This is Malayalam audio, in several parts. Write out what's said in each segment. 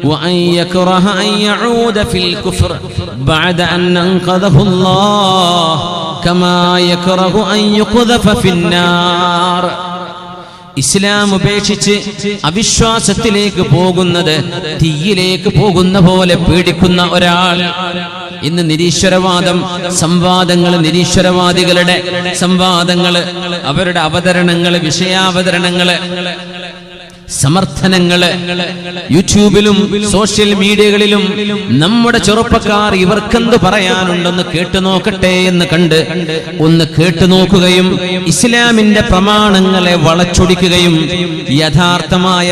وأن يكره أن يعود في الكفر بعد أن أنقذه الله كما يكره أن يقذف في النار. ഇസ്ലാം ഉപേക്ഷിച്ച് അവിശ്വാസത്തിലേക്ക് പോകുന്നത് തീയിലേക്ക് പോകുന്ന പോലെ പേടിക്കുന്ന ഒരാൾ. ഇന്ന് നിരീശ്വരവാദം സംവാദങ്ങൾ, നിരീശ്വരവാദികളുടെ സംവാദങ്ങൾ, അവരുടെ അവതരണങ്ങൾ, വിഷയാവതരണങ്ങൾ, സമർത്ഥനങ്ങള് യൂട്യൂബിലും സോഷ്യൽ മീഡിയകളിലും നമ്മുടെ ചെറുപ്പക്കാർ ഇവർക്കെന്ത് പറയാനുണ്ടെന്ന് കേട്ടു നോക്കട്ടെ എന്ന് കണ്ട് ഒന്ന് കേട്ടു നോക്കുകയും ഇസ്ലാമിന്റെ പ്രമാണങ്ങളെ വളച്ചൊടിക്കുകയും യഥാർത്ഥമായ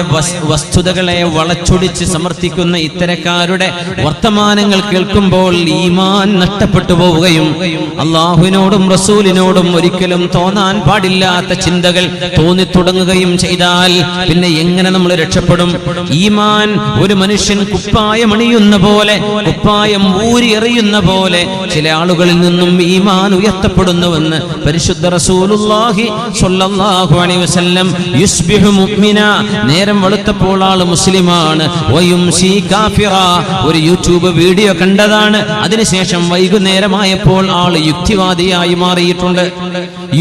വസ്തുതകളെ വളച്ചൊടിച്ച് സമർത്ഥിക്കുന്ന ഇത്തരക്കാരുടെ വർത്തമാനങ്ങൾ കേൾക്കുമ്പോൾ ഈമാൻ നഷ്ടപ്പെട്ടു പോവുകയും അള്ളാഹുവിനോടും റസൂലിനോടും ഒരിക്കലും തോന്നാൻ പാടില്ലാത്ത ചിന്തകൾ തോന്നിത്തുടങ്ങുകയും ചെയ്താൽ പിന്നെ എങ്ങനെ നമ്മൾ രക്ഷപ്പെടും? ഈമാൻ ഒരു മനുഷ്യൻ കുപ്പായം അണിയുന്ന പോലെ, കുപ്പായം ഊരി എറിയുന്ന പോലെ ചില ആളുകളിൽ നിന്നും ഈമാൻ ഉയർത്തപ്പെടുന്നുവെന്ന് പരിശുദ്ധ റസൂലുള്ളാഹി സ്വല്ലല്ലാഹു അലൈഹി വസല്ലം. യുസ്ബിഹു മുഅ്മിന, നേരം വെളുത്തപ്പോൾ ആൾ മുസ്ലിമാണ്, വയുംസി കാഫിറ, ഒരു യൂട്യൂബ് വീഡിയോ കണ്ടതാണ്, അതിനുശേഷം വൈകുന്നേരമായപ്പോൾ ആൾ യുക്തിവാദിയായി മാറിയിട്ടുണ്ട്.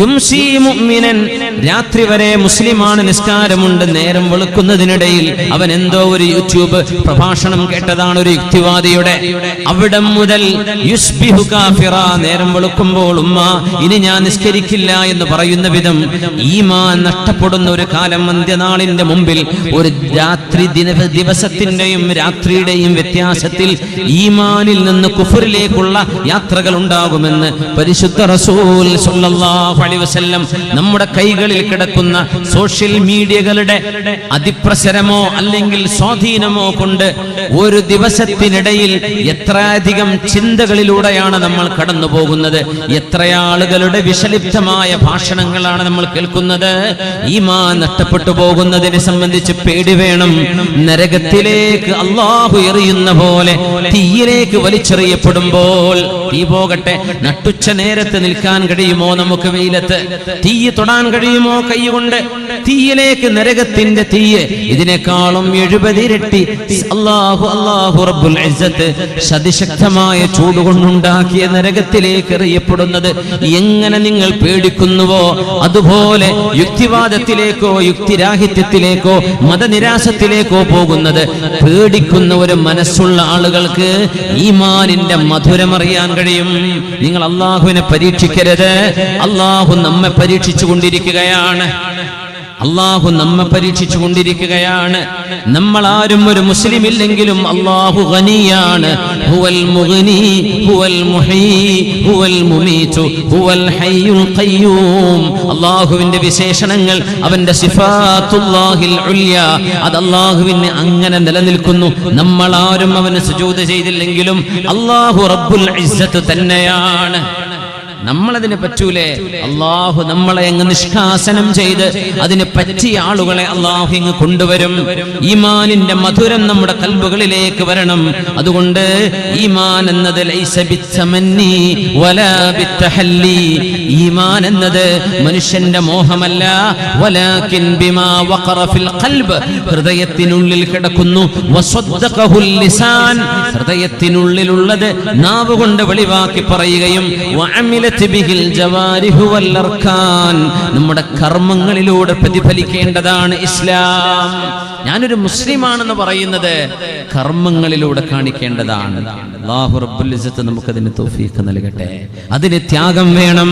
യുംസി മുഅ്മിനൻ, രാത്രി വരെ മുസ്ലിമാണ്, നിസ്കാരമുണ്ട്, നേരം വെളുക്കുന്നതിനിടയിൽ അവൻ എന്തോ ഒരു യൂട്യൂബ് പ്രഭാഷണം കേട്ടതാണ് ഒരു യുക്തിവാദിയുടെ. അവിടെ മുതൽ യുസ്ബിഹു കാഫിറ, നേരം വെളുക്കുമ്പോൾ ഉമ്മ ഇനി ഞാൻ നിസ്കരിക്കില്ല എന്ന് പറയുന്ന വിധം ഈമാൻ നഷ്ടപ്പെടുന്ന ഒരു കാലം അന്ത്യനാളിന്റെ മുമ്പിൽ ഒരു ദിവസത്തിന്റെയും രാത്രിയുടെയും വ്യത്യാസത്തിൽ ഈമാനിൽ നിന്ന് കുഫറിലേക്കുള്ള യാത്രകൾ ഉണ്ടാകുമെന്ന് പരിശുദ്ധ റസൂൽ സ്വല്ലല്ലാഹു അലൈഹി വസല്ലം. നമ്മുടെ കൈകളിൽ കിടക്കുന്ന സോഷ്യൽ മീഡിയകളുടെ അതിപ്രസരമോ അല്ലെങ്കിൽ സ്വാധീനമോ കൊണ്ട് ഒരു ദിവസത്തിനിടയിൽ എത്രയധികം ചിന്തകളിലൂടെയാണ് നമ്മൾ കടന്നു പോകുന്നത്, എത്ര ആളുകളുടെ വിഷലിപ്തമായ ഭാഷണങ്ങളാണ് നമ്മൾ കേൾക്കുന്നത്. ഈമാൻ നഷ്ടപ്പെട്ടു പോകുന്നതിനെ സംബന്ധിച്ച് പേടി വേണം. നരകത്തിലേക്ക് അല്ലാഹു എറിയുന്ന പോലെ തീയിലേക്ക് വലിച്ചെറിയപ്പെടുമ്പോൾ, തീ പോകട്ടെ, നട്ടുച്ച നേരത്ത് നിൽക്കാൻ കഴിയുമോ നമുക്ക്? വെയിലത്ത് തീ തൊടാൻ കഴിയുമോ കൈകൊണ്ട്? തീയിലേക്ക്, നരകത്തിന്റെ തീയ്, ഇതിനേക്കാളും 70 ഇരട്ടി അല്ലാഹു റബ്ബുൽ ഇസ്സത്ത് അതിശക്തമായ ചൂടുകൊണ്ടുണ്ടാക്കിയ നരകത്തിലേക്ക് എറിയപ്പെടുന്നത് എങ്ങനെ നിങ്ങൾ പേടിക്കുന്നുവോ അതുപോലെ യുക്തിവാദത്തിലേക്കോ യുക്തിരാഹിത്യത്തിലേക്കോ മതനിരാസത്തിലേക്കോ പോകുന്നത് പേടിക്കുന്ന ഒരു മനസ്സുള്ള ആളുകൾക്ക് ഈമാനിന്റെ മധുരമറിയാൻ കഴിയും. നിങ്ങൾ അല്ലാഹുവിനെ പരീക്ഷിക്കരുത്. അല്ലാഹു നമ്മെ പരീക്ഷിച്ചു കൊണ്ടിരിക്കുകയാണ്. അല്ലാഹു നമ്മെ പരീക്ഷിച്ചു കൊണ്ടിരിക്കുകയാണ്. നമ്മൾ ആരും ഒരു മുസ്ലിം ഇല്ലെങ്കിലും അല്ലാഹു ഗനിയാണ്. ഹുവൽ മുഗ്നി ഹുവൽ മുഹീ ഹുവൽ മുമീതു ഹുവൽ ഹയ്യുൽ ഖയ്യൂം. അല്ലാഹുവിന്റെ വിശേഷണങ്ങൾ, അവന്റെ സിഫാത്തുല്ലാഹിൽ ഉൽയ, അത് അല്ലാഹുവിന് അങ്ങനെ നിലനിൽക്കുന്നു. നമ്മൾ ആരും അവന് സുജൂദ് ചെയ്തില്ലെങ്കിലും അല്ലാഹു റബ്ബുൽ ഇസ്സത്ത് തന്നെയാണ്. നമ്മളതിന് പറ്റൂലേ? അള്ളാഹു നമ്മളെ അങ്ങ് നിഷ്കാസനം ചെയ്ത് അതിന് പറ്റിയ ആളുകളെ അള്ളാഹു ഇങ്ങ് കൊണ്ടുവരും. ഈമാനിന്റെ മധുരം നമ്മുടെ കൽബുകളിലേക്ക് വരണം. അതുകൊണ്ട് ഈമാൻ എന്നത് ലൈസ ബിത്തമന്നി വലാ ബിത്തഹല്ലി, ഈമാൻ എന്നത് മനുഷ്യന്റെ മോഹമല്ല, വലാകിൻ ബിമാ വഖറ ഫിൽ ഖൽബ്, ഹൃദയത്തിനുള്ളിൽ കിടക്കുന്നു. വസദ്ദഖഹുൽ ലിസാൻ, ഹൃദയത്തിനുള്ളിലുള്ളത് നാവ് കൊണ്ട് വെളിവാക്കി പറയുകയും വഅമില നമ്മുടെ കർമ്മങ്ങളിലൂടെ പ്രതിഫലിക്കേണ്ടതാണ് ഇസ്ലാം. ഞാനൊരു മുസ്ലിമാണെന്ന് പറയുന്നത് കർമ്മങ്ങളിലൂടെ കാണിക്കേണ്ടതാണ്. അല്ലാഹു റബ്ബുൽ ഇസ്സത്ത് നമുക്കതിന് തൗഫീഖ് നൽകട്ടെ. അതിന് ത്യാഗം വേണം.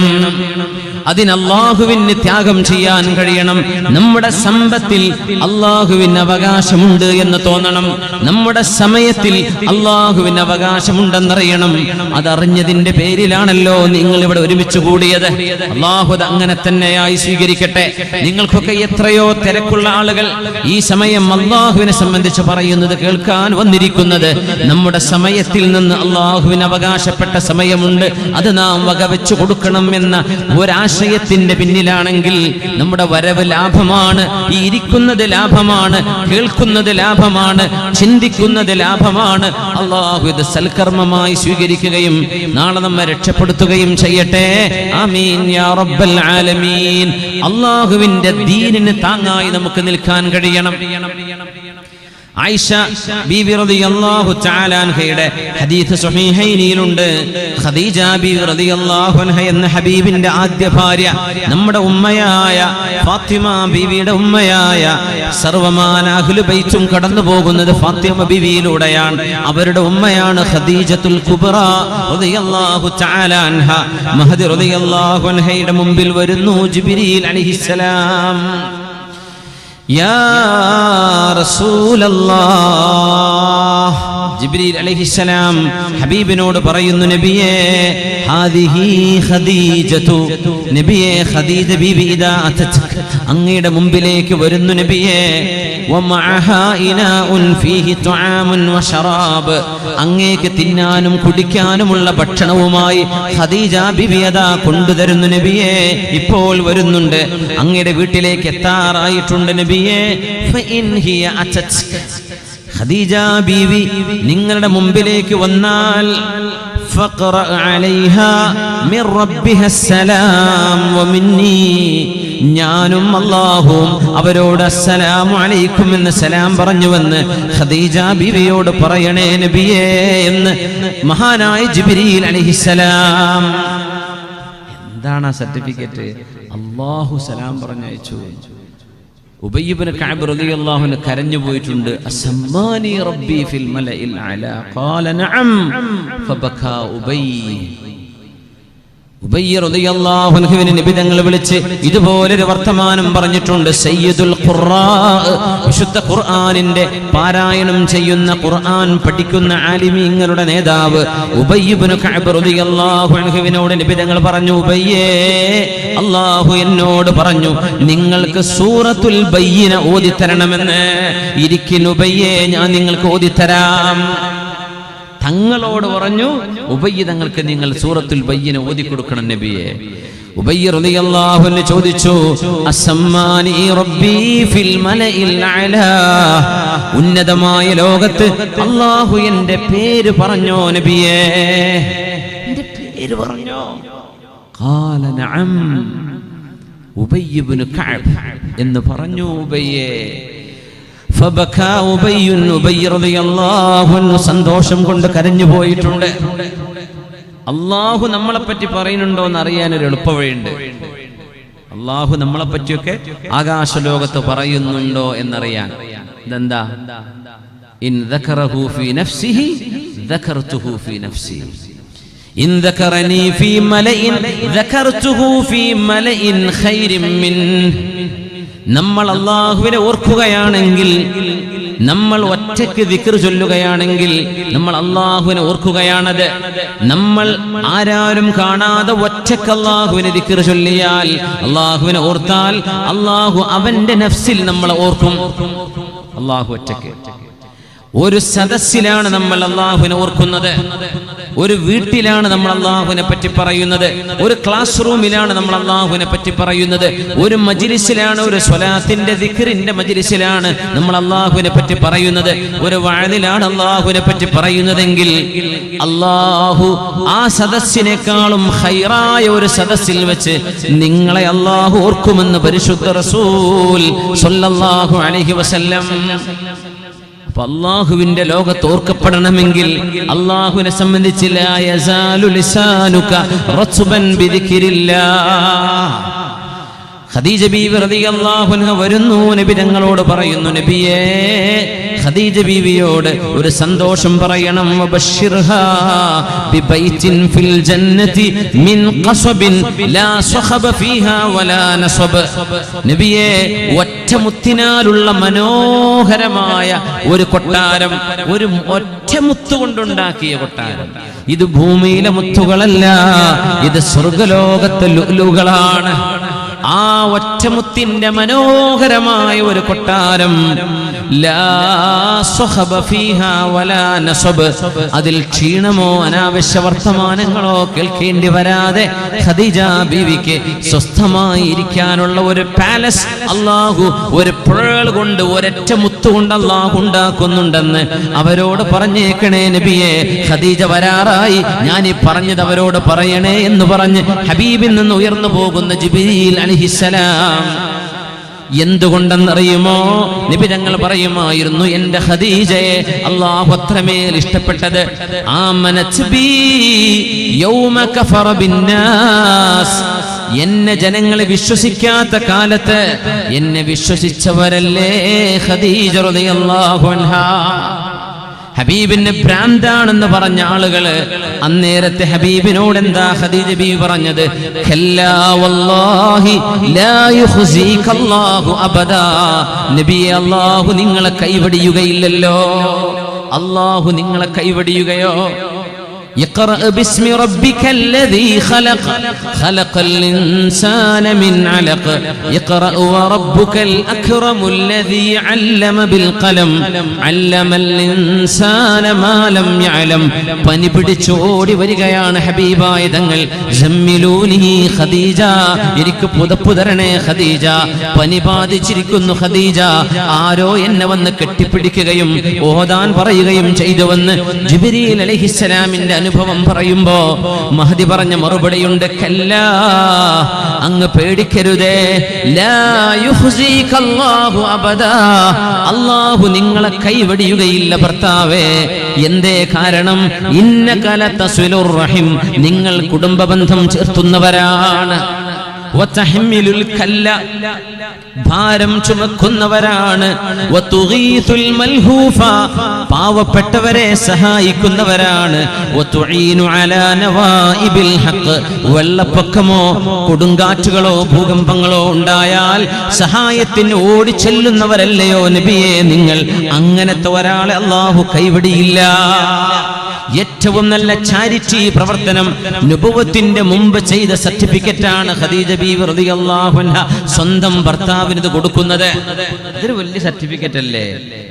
അതിന് അല്ലാഹുവിന് ത്യാഗം ചെയ്യാൻ കഴിയണം. നമ്മുടെ സമ്പത്തിൽ അല്ലാഹുവിന് അവകാശമുണ്ട് എന്ന് തോന്നണം. നമ്മുടെ സമയത്തിൽ അല്ലാഹുവിന് അവകാശമുണ്ടെന്നറിയണം. അതറിഞ്ഞതിന്റെ പേരിലാണല്ലോ നിങ്ങൾ ഇവിടെ ഒരുമിച്ച് കൂടിയത്. അല്ലാഹു അങ്ങനെ തന്നെയായി സ്വീകരിക്കട്ടെ. നിങ്ങൾക്കൊക്കെ എത്രയോ തിരക്കുള്ള ആളുകൾ ഈ സമയം അല്ലാഹുവിനെ സംബന്ധിച്ച് പറയുന്നത് കേൾക്കാൻ വന്നിരിക്കുന്നത്. നമ്മുടെ സമയത്തിൽ നിന്ന് അല്ലാഹുവിന് അവകാശപ്പെട്ട സമയമുണ്ട്, അത് നാം വകവെച്ചു കൊടുക്കണം എന്ന ഒരാശയത്തിന്റെ പിന്നിലാണെങ്കിൽ നമ്മുടെ വരവ് ലാഭമാണ്, ഈ ഇരിക്കുന്നത് ലാഭമാണ്, കേൾക്കുന്നത് ലാഭമാണ്, ചിന്തിക്കുന്നത് ലാഭമാണ്. അല്ലാഹു ഇത് സൽക്കർമ്മമായി സ്വീകരിക്കുകയും നാളെ നമ്മെ രക്ഷപ്പെടുത്തുകയും ചെയ്യട്ടെ. ആമീൻ യാ റബ്ബൽ ആലമീൻ. അല്ലാഹുവിന്റെ ദീനിന് താങ്ങായി നമുക്ക് നിൽക്കാൻ കഴിയണം. ആയിഷ ബീവി റളിയല്ലാഹു തആല അൻഹയുടെ ഹദീസ് സ്വഹീഹൈനിലുണ്ട്. ഖദീജ ബീവി റളിയല്ലാഹു അൻഹ എന്ന ഹബീബിന്റെ ആദ്യ ഭാര്യ, നമ്മുടെ ഉമ്മയായ ഫാത്തിമ ബീവിയുടെ ഉമ്മയായ സർവമാന അഹ്ലു ബൈത്തും കടന്നു പോകുന്നത് ഫാത്തിമ ബീവിയിലൂടെയാണ്. അവരുടെ ഉമ്മയാണ് ഖദീജത്തുൽ കുബ്ര റളിയല്ലാഹു തആല അൻഹ. മഹദി റളിയല്ലാഹു അൻഹയുടെ മുമ്പിൽ വരുന്നു ജിബ്രീൽ അലൈഹിസ്സലാം. യാ റസൂലല്ലാഹ്, ജിബ്രീൽ അലൈഹിസ്സലാം ഹബീബിനോട് പറയുന്നു, നബിയേ ഹാദിഹി ഖദീജതു, നബിയേ ഖദീജ ബീവി ഇദാ അതത്, അങ്ങയുടെ മുമ്പിലേക്ക് വരുന്നു നബിയേ. വമഅഹാ ഇനാഉൻ ഫീഹി തുആമുൻ വശറാബ്, അങ്ങേക്ക് തിന്നാനും കുടിക്കാനുമുള്ള ഭക്ഷണവുമായി ഖദീജ ബീവി അതാ കൊണ്ടുതരുന്നു നബിയേ. ഇപ്പോൾ വരുന്നുണ്ട്, അങ്ങയുടെ വീട്ടിലേക്ക് എത്താറായിട്ടുണ്ട് നബിയേ. ഫഇൻ ഹിയ അതത്, ഖദീജ ബീവി നിങ്ങളുടെ മുമ്പിലേക്ക് വന്നാൽ ഫഖറ അലൈഹാ മിർ റബ്ബിഹാ സലാം വമിന്നി, ഞാനും അല്ലാഹുവും അവരോട് അസ്സലാമു അലൈക്കും എന്ന് സലാം പറഞ്ഞുവെന്ന് ഖദീജ ബീവിയോട് പറയണേ നബിയേ എന്ന് മഹാനായ ജിബ്രീൽ അലൈഹിസ്സലാം. എന്താണ് ആ സർട്ടിഫിക്കറ്റ്? അല്ലാഹു സലാം പറഞ്ഞയച്ചു. ഉബയ്യ് ഇബ്നു കഅബ് റളിയല്ലാഹു അൻഹു കരഞ്ഞു പോയിട്ടുണ്ട്. അസമ്മാനി റബ്ബി ഫിൽ മലഇൽ അലാ ഖാല നഅം ഫബകാ ഉബയ്യ്. ഉബയ്യ് റളിയല്ലാഹു അൻഹുവിനെ നബി തങ്ങൾ വിളിച്ച് ഇതുപോലൊരു വർത്തമാനം പറഞ്ഞിട്ടുണ്ട്. സയ്യിദുൽ ഖുറാ, വിശുദ്ധ ഖുർആനിന്റെ പാരായണം ചെയ്യുന്ന, ഖുർആൻ പഠിക്കുന്ന ആലിമീങ്ങളുടെ നേതാവ് ഉബയ്യ് ഇബ്നു കഅബ് റളിയല്ലാഹു അൻഹുവിനോട് നബി തങ്ങൾ പറഞ്ഞു, ഉബയ്യേ, അല്ലാഹു എന്നോട് പറഞ്ഞു നിങ്ങൾക്ക് സൂറത്തുൽ ബയ്യിന ഓതിത്തരണമെന്ന്. ഇരിക്കിൻ ഉബയ്യേ, ഞാൻ നിങ്ങൾക്ക് ഓതിത്തരാം. തങ്ങളോട് പറഞ്ഞു, ഉബയ്യ് തങ്ങൾക്ക് നിങ്ങൾ സൂറത്തുൽ ബയ്യിന ഓതി കൊടുക്കണം നബിയെ. ഉബയ്യ് റളിയല്ലാഹു അൻഹു ചോദിച്ചു, അസമ്മാനി റബ്ബി ഫിൽ മലഇൽ അലാ, ഉന്നതമായ ലോകത്ത് അല്ലാഹു എൻ്റെ പേര് പറഞ്ഞോ നബിയെ, എൻ്റെ പേര് പറഞ്ഞോ? ഖാല നഅം, ഉബയ്യ് ഇബ്നു കഅബ് എന്ന് പറഞ്ഞു ഉബയ്യേ. ഫബകാ ഉബയ്യ്, ഉബയ്യ് റളിയല്ലാഹു അൻഹു സന്തോഷം കൊണ്ട് കരഞ്ഞു പോയിട്ടുണ്ട്. അല്ലാഹു നമ്മളെ പറ്റി പറയുന്നുണ്ടോ എന്ന് അറിയാൻ ഒരു എളുപ്പവഴിയുണ്ട്. അല്ലാഹു നമ്മളെ പറ്റിയൊക്കെ ആകാശലോകത്ത് പറയുന്നുണ്ടോ എന്നറിയാൻ. ഇതെന്താ? ഇൻ ദക്കറഹു ഫീ നഫ്സിഹി ദക്കർതുഹു ഫീ നഫ്സി, ഇൻ ദക്കറനി ഫീ മലഇൻ ദക്കർതുഹു ഫീ മലഇൻ ഖൈരിൻ മിൻ. നമ്മൾ അല്ലാഹുവിനെ ഓർക്കുകയാണെങ്കിൽ, നമ്മൾ ഒറ്റയ്ക്ക് ദിക്ർ ചൊല്ലുകയാണെങ്കിൽ, നമ്മൾ അല്ലാഹുവിനെ ഓർക്കുകയാണത്. നമ്മൾ ആരാരും കാണാതെ ഒറ്റയ്ക്ക് അല്ലാഹുവിനെ ദിക്ർ ചൊല്ലിയാൽ, അല്ലാഹുവിനെ ഓർത്താൽ, അല്ലാഹു അവന്റെ നഫ്സിൽ നമ്മളെ ഓർക്കും. അല്ലാഹു ഒറ്റയ്ക്ക്. ഒരു സദസ്സിലാണ് നമ്മൾ അല്ലാഹുവിനെ ഓർക്കുന്നത്, ഒരു വീട്ടിലാണ് നമ്മൾ അല്ലാഹുവിനെ പറ്റി പറയുന്നത്, ഒരു ക്ലാസ് റൂമിലാണ് നമ്മൾ അല്ലാഹുവിനെ പറ്റി പറയുന്നത്, ഒരു മജ്ലിസിലാണ്, ഒരു സ്വലാത്തിന്റെ ദിക്റിന്റെ മജ്ലിസിലാണ് നമ്മൾ അല്ലാഹുവിനെ പറ്റി പറയുന്നത്, ഒരു വഅദിലാണ് അല്ലാഹുവിനെ പറ്റി പറയുന്നതെങ്കിൽ അല്ലാഹു ആ സദസ്സിനേക്കാളും ഖൈറായ ഒരു സദസ്സിൽ വെച്ച് നിങ്ങളെ അല്ലാഹു ഓർക്കുമെന്ന് പരിശുദ്ധ റസൂൽ സ്വല്ലല്ലാഹു അലൈഹി വസല്ലം. അല്ലാഹുവിന്റെ ലോകത്ത് ഓർക്കപ്പെടണമെങ്കിൽ അല്ലാഹുവിനെ സംബന്ധിച്ച് ലാ യസാലു ലിസാനുക റത്ബൻ ബിദിക്രില്ലാഹ്. ഖദീജ ബീവി റളിയല്ലാഹു അൻഹ വരുന്നു, നബി തങ്ങളോട് പറയുന്നു, നബിയേ ഖദീജ ബീവിയോട് ഒരു സന്തോഷം പറയണം. വബശ്ശിർഹാ ബിബൈത്തിൻ ഫിൽ ജന്നതി മിൻ ഖസബിൻ ലാ സഖബ ഫീഹാ വലാ നസബ. നബിയേ, ഒറ്റമുത്തിനാലുള്ള മനോഹരമായ ഒരു കൊട്ടാരം, ഒരു ഒറ്റമുത്ത് കൊണ്ടുണ്ടാക്കിയ കൊട്ടാരം. ഇത് ഭൂമിയിലെ മുത്തുകളല്ല, ഇത് സ്വർഗ്ഗലോകത്തെ ലുഅ്ലുകളാണ്. ആ ഒറ്റമുത്തിന്റെ മനോഹരമായ ഒരു കൊട്ടാരം, ലാ സഖബ ഫീഹാ വലാ നസബ്, അതിൽ ക്ഷീണമോ അനാവശ്യ വർത്തമാനങ്ങളോ കേൾക്കേണ്ടി വരാതെ ഖദീജ ബീവിക്ക് സ്വസ്ഥമായി ഇരിക്കാനുള്ള ഒരു പാലസ് അല്ലാഹു ഒരു പേൾ കൊണ്ട്, ഒരൊറ്റ മുത്ത് കൊണ്ട് അല്ലാഹു ഉണ്ടാക്കുന്നുണ്ടെന്ന് അവരോട് പറഞ്ഞേക്കണേ നബിയെ. ഖദീജ വരാറായി, ഞാൻ ഈ പറഞ്ഞത് അവരോട് പറയണേ എന്ന് പറഞ്ഞ് ഹബീബിൽ നിന്ന് ഉയർന്നു പോകുന്ന ജിബ്രീൽ അലൈഹിസ്സലാം എന്തുകൊണ്ടെന്നറിയുമോ? നബി തങ്ങൾ പറയുമായിരുന്നു, എന്റെ ഖദീജയെ അല്ലാഹു അത്രമേൽ ഇഷ്ടപ്പെട്ടത്, ആമനത് ബി യൗമ കഫറ ബിന്നാസ്, എന്നെ ജനങ്ങളെ വിശ്വസിക്കാത്ത കാലത്ത് എന്നെ വിശ്വസിച്ചവരല്ലേ ഖദീജ റളിയല്ലാഹു അൻഹാ. ഹബീബിന് ഭ്രാന്താണെന്ന് പറഞ്ഞ ആളുകള് അന്നേരത്തെ ഹബീബിനോട് എന്താ ഖദീജ ബീവി പറഞ്ഞത്? ഖല്ലാ വല്ലാഹി ലാ യുഖ്സീക അല്ലാഹു അബദാ, നബിയെ അല്ലാഹു നിങ്ങളെ കൈവടിയുകയില്ലല്ലോ, അല്ലാഹു നിങ്ങളെ കൈവടിയുകയോ? اقرأ باسم ربك الذي خلق خلق الإنسان من علق اقرأ وربك الأكرم الذي علم بالقلم علم الإنسان ما لم يعلم. പനി പിടിച്ചോടി വരികയാണ് ഹബീബായ തങ്ങൾ. ജമ്മിലൂനി ഖദീജ, എനിക്ക് പുതപ്പ് തരണേ ഖദീജ, പനി ബാധിച്ചിരിക്കുന്നു ഖദീജ. ആരോ എന്നെ വന്ന് കെട്ടിപ്പിടിക്കുകയും ഓതാൻ പറയുകയും ചെയ്തുവെന്ന് ജിബ്രീൽ അലൈഹിസ്സലാമിന്റെ അനുഭവം പറയുമ്പോ മഹദി പറഞ്ഞ മറുപടിയുണ്ട്, കല്ലാ, അങ്ങ് പേടിക്കരുതേ, ലാ യുഖ്സീക അല്ലാഹു അബദാ, അല്ലാഹു നിങ്ങളെ കൈവടിയുകയില്ല ഭർത്താവേ. എന്തേ കാരണം? ഇന്നക ലതസ്വിലുർ റഹിം, നിങ്ങൾ കുടുംബബന്ധം ചേർത്തുന്നവരാണ്. വതഹ്മിലുൽ കല്ല, ഭാരം ചുമക്കുന്നവരാണ്. വതുഗീതുൽ മൽഹൂഫ, പാവപ്പെട്ടവരെ സഹായിക്കുന്നവരാണ്. വതുഈനു അലാ നവാഇബിൽ ഹഖ്, വെള്ളപ്പൊക്കമോ കൊടുങ്കാറ്റുകളോ ഭൂകമ്പങ്ങളോ ഉണ്ടായാൽ സഹായത്തിന് ഓടിച്ചെല്ലുന്നവരല്ലയോ നബിയെ നിങ്ങൾ? അങ്ങനത്തെ ഒരാളെ അല്ലാഹു കൈവടിയില്ല. ഏറ്റവും നല്ല ചാരിറ്റി പ്രവർത്തനം നുബുവത്തിന്റെ മുമ്പ് ചെയ്ത സർട്ടിഫിക്കറ്റാണ് ഖദീജ ബീവി റളിയല്ലാഹു അൻഹ സ്വന്തം ഭർത്താവിന് ഇത് കൊടുക്കുന്നത്. ഇതൊരു വലിയ സർട്ടിഫിക്കറ്റ് അല്ലേ?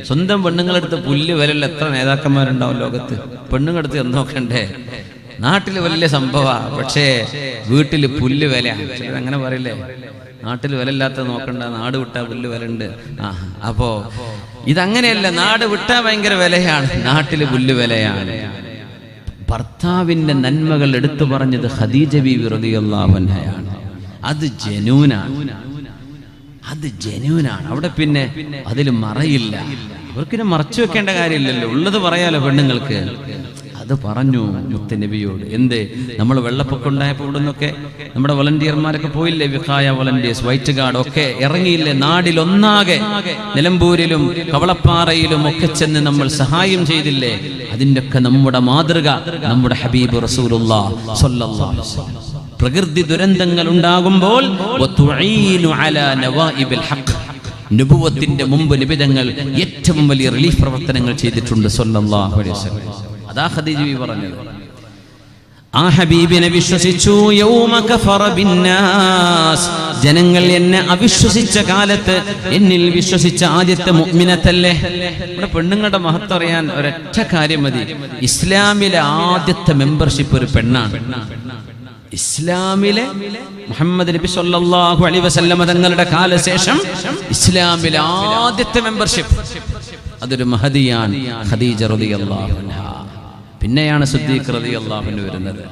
സ്വന്തം പെണ്ണുങ്ങളെടുത്ത് പുല്ല് വിലല്ല എത്ര നേതാക്കന്മാരുണ്ടാവും ലോകത്ത്. പെണ്ണുങ്ങളെടുത്ത് എന്നോക്കണ്ടേ? നാട്ടിൽ വലിയ സംഭവമാണ്, പക്ഷേ വീട്ടിൽ പുല്ല് വില. അങ്ങനെ പറയില്ലേ, നാട്ടിൽ വിലയില്ലാത്ത നോക്കണ്ട, നാട് വിട്ടാ പുല്ല് വിലയുണ്ട്. അപ്പോ ഇതങ്ങനെയല്ല, നാട് വിട്ടാ ഭയങ്കര വിലയാണ്, നാട്ടില് പുല്ല് വിലയാണ്. ഭർത്താവിന്റെ നന്മകൾ എടുത്തു പറഞ്ഞത് ഖദീജ ബീവി റളിയല്ലാഹു അൻഹയാണ്. അത് ജനൂനാണ്, അത് ജനൂനാണ്. അവിടെ പിന്നെ അതിൽ മറയില്ല. അവർക്കിനെ മറച്ചു വെക്കേണ്ട കാര്യമില്ലല്ലോ, ഉള്ളത് പറയാലോ പെണ്ണുങ്ങൾക്ക്. അത് പറഞ്ഞു മുത്തനബിയോട്. എന്ത്? നമ്മൾ വെള്ളപ്പൊക്കം ഉണ്ടായപ്പോൾ ഇവിടെ നിന്നൊക്കെ നമ്മുടെ വളണ്ടിയർമാരൊക്കെ പോയില്ലേ, വിഖായ വളണ്ടിയേഴ്സ്, വൈറ്റ് ഗാർഡ് ഒക്കെ ഇറങ്ങിയില്ലേ നാടിലൊന്നാകെ, നിലമ്പൂരിലും കവളപ്പാറയിലും ഒക്കെ ചെന്ന് നമ്മൾ സഹായം ചെയ്തില്ലേ? അതിൻ്റെ ഒക്കെ നമ്മുടെ മാതൃക നമ്മുടെ ഹബീബ് റസൂലുള്ളാഹി സ്വല്ലല്ലാഹു അലൈഹി വസല്ലം. പ്രകൃതി ദുരന്തങ്ങൾ ഉണ്ടാകുമ്പോൾ വതുഈനു അലാ നവാഇബിൽ ഹഖ്, നബുവത്തിന്റെ മുമ്പ് നിബിതങ്ങൾ ഏറ്റവും വലിയ റിലീഫ് പ്രവർത്തനങ്ങൾ ചെയ്തിട്ടുണ്ട് സ്വല്ലല്ലാഹു അലൈഹി വസല്ലം. അതാ ഖദീജ ബീവി പറഞ്ഞത്. ആ ഹബീബിനെ വിശ്വസിച്ചു. യൗമ കഫറ ബിന്നാസ്, ജനങ്ങൾ എന്നെ അവിശ്വസിച്ച കാലത്ത് എന്നിൽ വിശ്വസിച്ച ആദ്യത്തെ മുഅ്മിനത്തല്ലേ. ഇവിടെ പെണ്ണുങ്ങളുടെ മഹത്വം അറിയാൻ ഒരൊറ്റ കാര്യം മതി. ഇസ്ലാമിലെ ആദ്യത്തെ മെമ്പർഷിപ്പ് ഒരു പെണ്ണാണ്. ഇസ്ലാമിലെ മുഹമ്മദ് നബി സല്ലല്ലാഹു അലൈഹി വസല്ലം തങ്ങളുടെ കാലശേഷം ഇസ്ലാമിലെ ആദ്യത്തെ മെമ്പർഷിപ്പ് അതൊരു മഹദിയാണ്, ഖദീജ റളിയല്ലാഹു അൻഹ. പിന്നെയാണ് സിദ്ദീഖ് റളിയല്ലാഹു അൻഹു വരുന്നത്.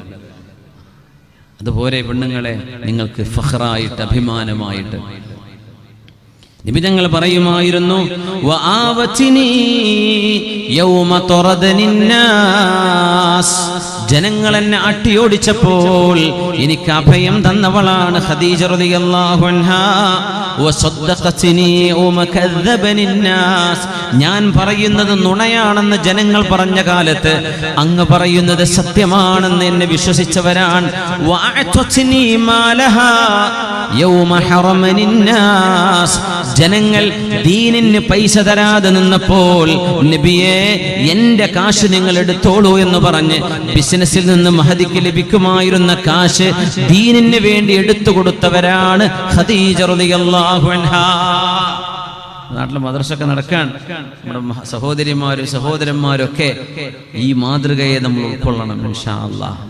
അതുപോലെ പെണ്ണുങ്ങളെ നിങ്ങൾക്ക് ഫഖറായിട്ട് അഭിമാനമായിട്ട് നിബിതങ്ങൾ പറയുമായിരുന്നു, വആവതിനി യൗമ തറദനിന്നാസ്, ജനങ്ങൾ എന്നെ അട്ടിയോടിച്ചപ്പോൾ എനിക്ക് അഭയം തന്നവളാണ് ഖദീജ റളിയല്ലാഹു അൻഹാ. വസദ്ദഖതിനി യൗമ കദ്ദബനിന്നാസ്, ഞാൻ പറയുന്നത് നുണയാണെന്ന് ജനങ്ങൾ പറഞ്ഞ കാലത്ത് അങ്ങ് പറയുന്നത് സത്യമാണെന്ന് എന്നെ വിശ്വസിച്ചവരാണ്. വഅതതിനി മാലഹാ യൗമ ഹറമനിന്നാസ്, ജനങ്ങൾ ദീനിന് പൈസ തരാതെ നിന്നപ്പോൾ നബിയെ എന്റെ കാശ് നിങ്ങൾ എടുത്തോളൂ എന്ന് പറഞ്ഞ് ബിസിനസ്സിൽ നിന്ന് മഹദിക്ക് ലഭിക്കുമായിരുന്ന കാശ് ദീനിന് വേണ്ടി എടുത്തു കൊടുത്തവരാണ് ഖദീജ റളിയല്ലാഹു അൻഹാ. നാട്ടിൽ മദ്രസയൊക്കെ നടക്കാൻ നമ്മുടെ സഹോദരിമാരും സഹോദരന്മാരൊക്കെ ഈ മാതൃകയെ നമ്മൾ ഉൾക്കൊള്ളണം ഇൻഷാ അല്ലാഹ്.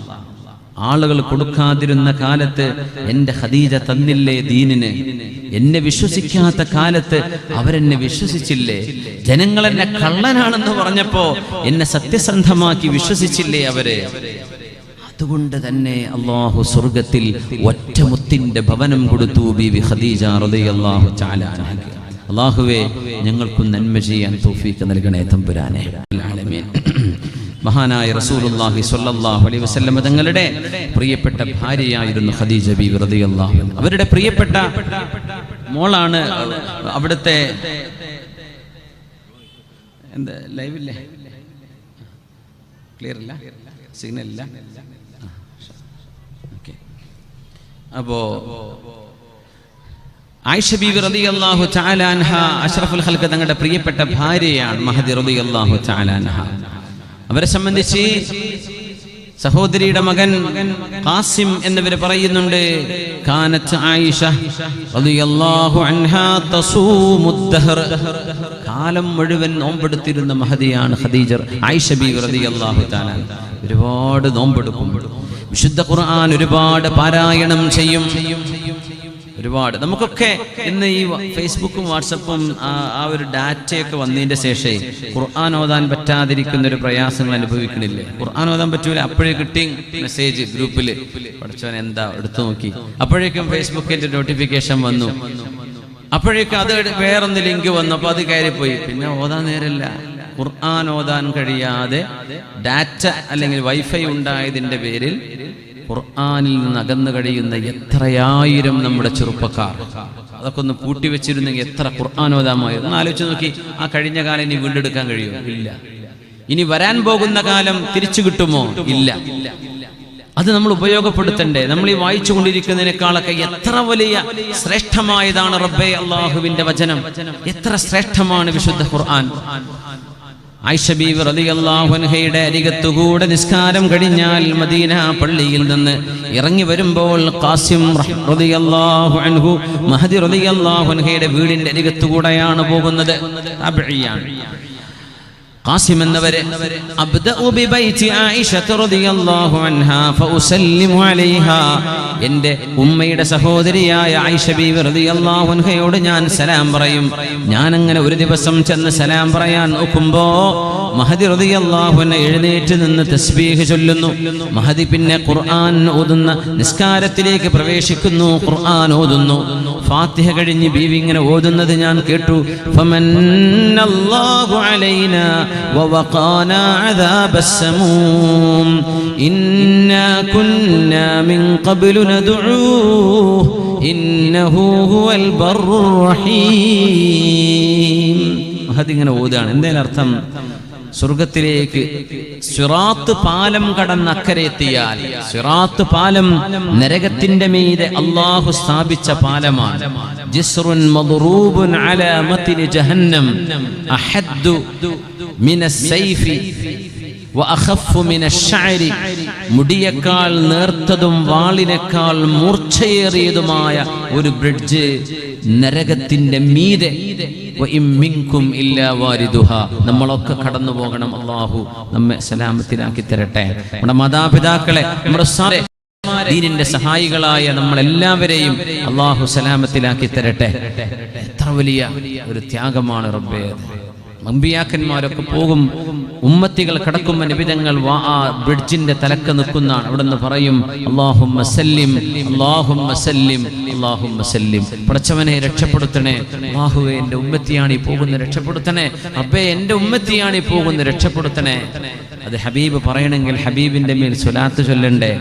ആളുകൾ കൊടുക്കാതിരുന്ന കാലത്ത് എന്റെ ഖദീജ തന്നില്ലേ ദീനിന്? എന്നെ വിശ്വസിക്കാത്ത കാലത്ത് അവരെന്നെ വിശ്വസിച്ചില്ലേ? ജനങ്ങൾ എന്നെ കള്ളനാണെന്ന് പറഞ്ഞപ്പോ എന്നെ സത്യസന്ധമാക്കി വിശ്വസിച്ചില്ലേ അവര്? അതുകൊണ്ട് തന്നെ അള്ളാഹു സ്വർഗത്തിൽ ഒറ്റമുത്തിന്റെ ഭവനം കൊടുത്തു ബീവി ഖദീജ റളിയല്ലാഹു തആല അൻഹ. അള്ളാഹുവേ ഞങ്ങൾക്കും നന്മ ചെയ്യാൻ തൗഫീഖ് നൽകണേ തമ്പുരാനെ. ആമീൻ. മഹാനായ റസൂലുള്ളാഹി സ്വല്ലല്ലാഹു അലൈഹി വസല്ലം തങ്ങളുടെ പ്രിയപ്പെട്ട ഭാര്യയായിരുന്നു ഖദീജ ബീവി റളിയല്ലാഹു അൻഹ. അവരുടെ പ്രിയപ്പെട്ട മോളാണ് അവിടുത്തെ എന്താ ലൈവില്ലേ, ക്ലിയർ അല്ല, സിഗ്നൽ ഇല്ല. ഓക്കെ. അപ്പോ ആയിഷ ബീവി റളിയല്ലാഹു തആല അൻഹ അഷ്റഫുൽ ഖൽഖ് തങ്ങളുടെ പ്രിയപ്പെട്ട ഭാര്യയാണ് മഹദി റളിയല്ലാഹു തആല അൻഹ. അവരെ സംബന്ധിച്ച് സഹോദരിയുടെ മകൻ ഖാസിം എന്നിവർ പറയുന്നുണ്ട്, കാനത്ത് ആയിഷ റളിയല്ലാഹു അൻഹാ തസൂമുദ് ദഹർ, കാലം മുഴുവൻ നോമ്പെടുത്തിരുന്ന മഹദിയാണ് ഖദീജ ആയിഷ ബീവി റളിയല്ലാഹു തആല. ഒരുപാട് നോമ്പെടുക്കും, വിശുദ്ധ ഖുർആൻ ഒരുപാട് പാരായണം ചെയ്യും. ഒരുപാട് നമുക്കൊക്കെ ഇന്ന് ഈ ഫേസ്ബുക്കും വാട്സപ്പും ആ ഒരു ഡാറ്റയൊക്കെ വന്നതിന്റെ ശേഷം ഖുർആൻ ഓതാൻ പറ്റാതിരിക്കുന്ന ഒരു പ്രയാസങ്ങൾ അനുഭവിക്കണില്ലേ? ഖുർആൻ ഓതാൻ പറ്റൂല, അപ്പോഴേ കിട്ടി മെസ്സേജ് ഗ്രൂപ്പില്, പഠിച്ചവൻ എന്താ എടുത്തു നോക്കി, അപ്പോഴേക്കും ഫേസ്ബുക്കിന്റെ നോട്ടിഫിക്കേഷൻ വന്നു, അപ്പോഴേക്കും അത് വേറൊന്ന് ലിങ്ക് വന്നു, അപ്പൊ അത് കയറിപ്പോയി, പിന്നെ ഓതാൻ നേരല്ല. ഖുർആൻ ഓതാൻ കഴിയാതെ ഡാറ്റ അല്ലെങ്കിൽ വൈഫൈ ഉണ്ടായതിന്റെ പേരിൽ ഖുർആനിൽ നിന്ന് അകന്നു കഴിയുന്ന എത്രയായിരം നമ്മുടെ ചെറുപ്പക്കാർ. അതൊക്കെ ഒന്ന് പൂട്ടിവെച്ചിരുന്നെങ്കിൽ എത്ര ഖുർആൻ ഓതാമായിരുന്നു. ഒന്ന് ആലോചിച്ച് നോക്കി, ആ കഴിഞ്ഞ കാലം ഇനി വീണ്ടെടുക്കാൻ കഴിയുമോ? ഇല്ല. ഇനി വരാൻ പോകുന്ന കാലം തിരിച്ചു കിട്ടുമോ? ഇല്ല. അത് നമ്മൾ ഉപയോഗപ്പെടുത്തണ്ടേ? നമ്മൾ ഈ വായിച്ചു കൊണ്ടിരിക്കുന്നതിനേക്കാളൊക്കെ എത്ര വലിയ ശ്രേഷ്ഠമായതാണ് റബ്ബേ അള്ളാഹുവിന്റെ വചനം, എത്ര ശ്രേഷ്ഠമാണ് വിശുദ്ധ ഖുർആൻ. ആയിഷ ബീവി റളിയല്ലാഹു അൻഹയുടെ അരികത്തുകൂടെ നിസ്കാരം കഴിഞ്ഞാൽ മദീന പള്ളിയിൽ നിന്ന് ഇറങ്ങി വരുമ്പോൾ ഖാസിം റളിയല്ലാഹു അൻഹു മഹദി റളിയല്ലാഹു അൻഹയുടെ വീടിന്റെ അരികത്തുകൂടെയാണ് പോകുന്നത്. തബഈയാണ് ഖാസിം എന്നവരെ. അബ്ദഉ ബിബൈതി ആയിഷ റളിയല്ലാഹു അൻഹാ ഫഉസല്ലിമു അലൈഹാ, എൻ്റെ ഉമ്മയുടെ സഹോദരിയായ ആയിഷ ബീവി റളിയല്ലാഹു അൻഹയോട് ഞാൻ സലാം പറയും. ഞാൻ അങ്ങനെ ഒരു ദിവസം ചെന്ന് സലാം പറയാൻ നോക്കുമ്പോ മഹദി റളിയല്ലാഹു അൻഹ എഴുന്നേറ്റ് നിന്ന് തസ്ബീഹ് ചൊല്ലുന്നു. മഹദി പിന്നെ ഖുർആൻ ഓതുന്ന നിസ്കാരത്തിലേക്ക് പ്രവേശിക്കുന്നു, ഖുർആൻ ഓതുന്നു. ഫാത്തിഹ കഴിഞ്ഞ് ബീവി ഇങ്ങനെ ഓതുന്നത് ഞാൻ കേട്ടു. ഫമന്നല്ലാഹു അലൈനാ ووقانا عذاب السموم إنا كنا من قبل ندعوه إنه هو البر الرحيم. അതിങ്ങനെ ഓതാണ്. എന്തായാലും അർത്ഥം, സ്വർഗത്തിലേക്ക് സിറാത്ത് പാലം കടന്നക്കരെ എത്തിയാൽ, സിറാത്ത് പാലം നരകത്തിന്റെ മീതെ അല്ലാഹു സ്ഥാപിച്ച പാലമാണ്. ജിസ്റുൻ മദ്റൂബുൻ അലാ മത്നി ജഹന്നം അഹദ്ദു മിനസ് സൈഫി വഅഖഫു മിനശ് ശഅരി, മുടിയേക്കാൾ നേർത്തതും വാളിനേക്കാൾ മൂർച്ചയേറിയതുമായ ഒരു ബ്രിഡ്ജ് നരകത്തിന്റെ മീതെ. നമ്മളൊക്കെ കടന്നു പോകണം. അള്ളാഹു നമ്മെ സലാമത്തിലാക്കി തരട്ടെ. നമ്മുടെ മാതാപിതാക്കളെ, നമ്മുടെ ദീനിന്റെ സഹായികളായ നമ്മളെല്ലാവരെയും അള്ളാഹു സലാമത്തിലാക്കി തരട്ടെ. എത്ര വലിയ ഒരു ത്യാഗമാണ് റബ്ബേ. അമ്പിയാക്കന്മാരൊക്കെ പോകും, ഉമ്മത്തികൾ കടക്കുമ്പോൾ നബിതങ്ങൾ ആ ബ്രിഡ്ജിന്റെ തലക്ക് നിൽക്കുന്നതാണ്. അവിടെ നിന്ന് പറയും, അല്ലാഹുമ്മ സല്ലിം, അല്ലാഹുമ്മ സല്ലിം, അല്ലാഹുമ്മ സല്ലിം. പടച്ചവനെ രക്ഷപ്പെടുത്തണേ. അല്ലാഹുവേ, എൻ്റെ ഉമ്മത്തിയാണ് ഈ പോകുന്ന, രക്ഷപ്പെടുത്തണേ. റബ്ബേ, എൻ്റെ ഉമ്മത്തിയാണ് ഈ പോകുന്ന, രക്ഷപ്പെടുത്തണേ. അത് ഹബീബ് പറയണമെങ്കിൽ ഹബീബിന്റെ മേൽ സ്വലാത്ത് ചൊല്ലണ്ടേ?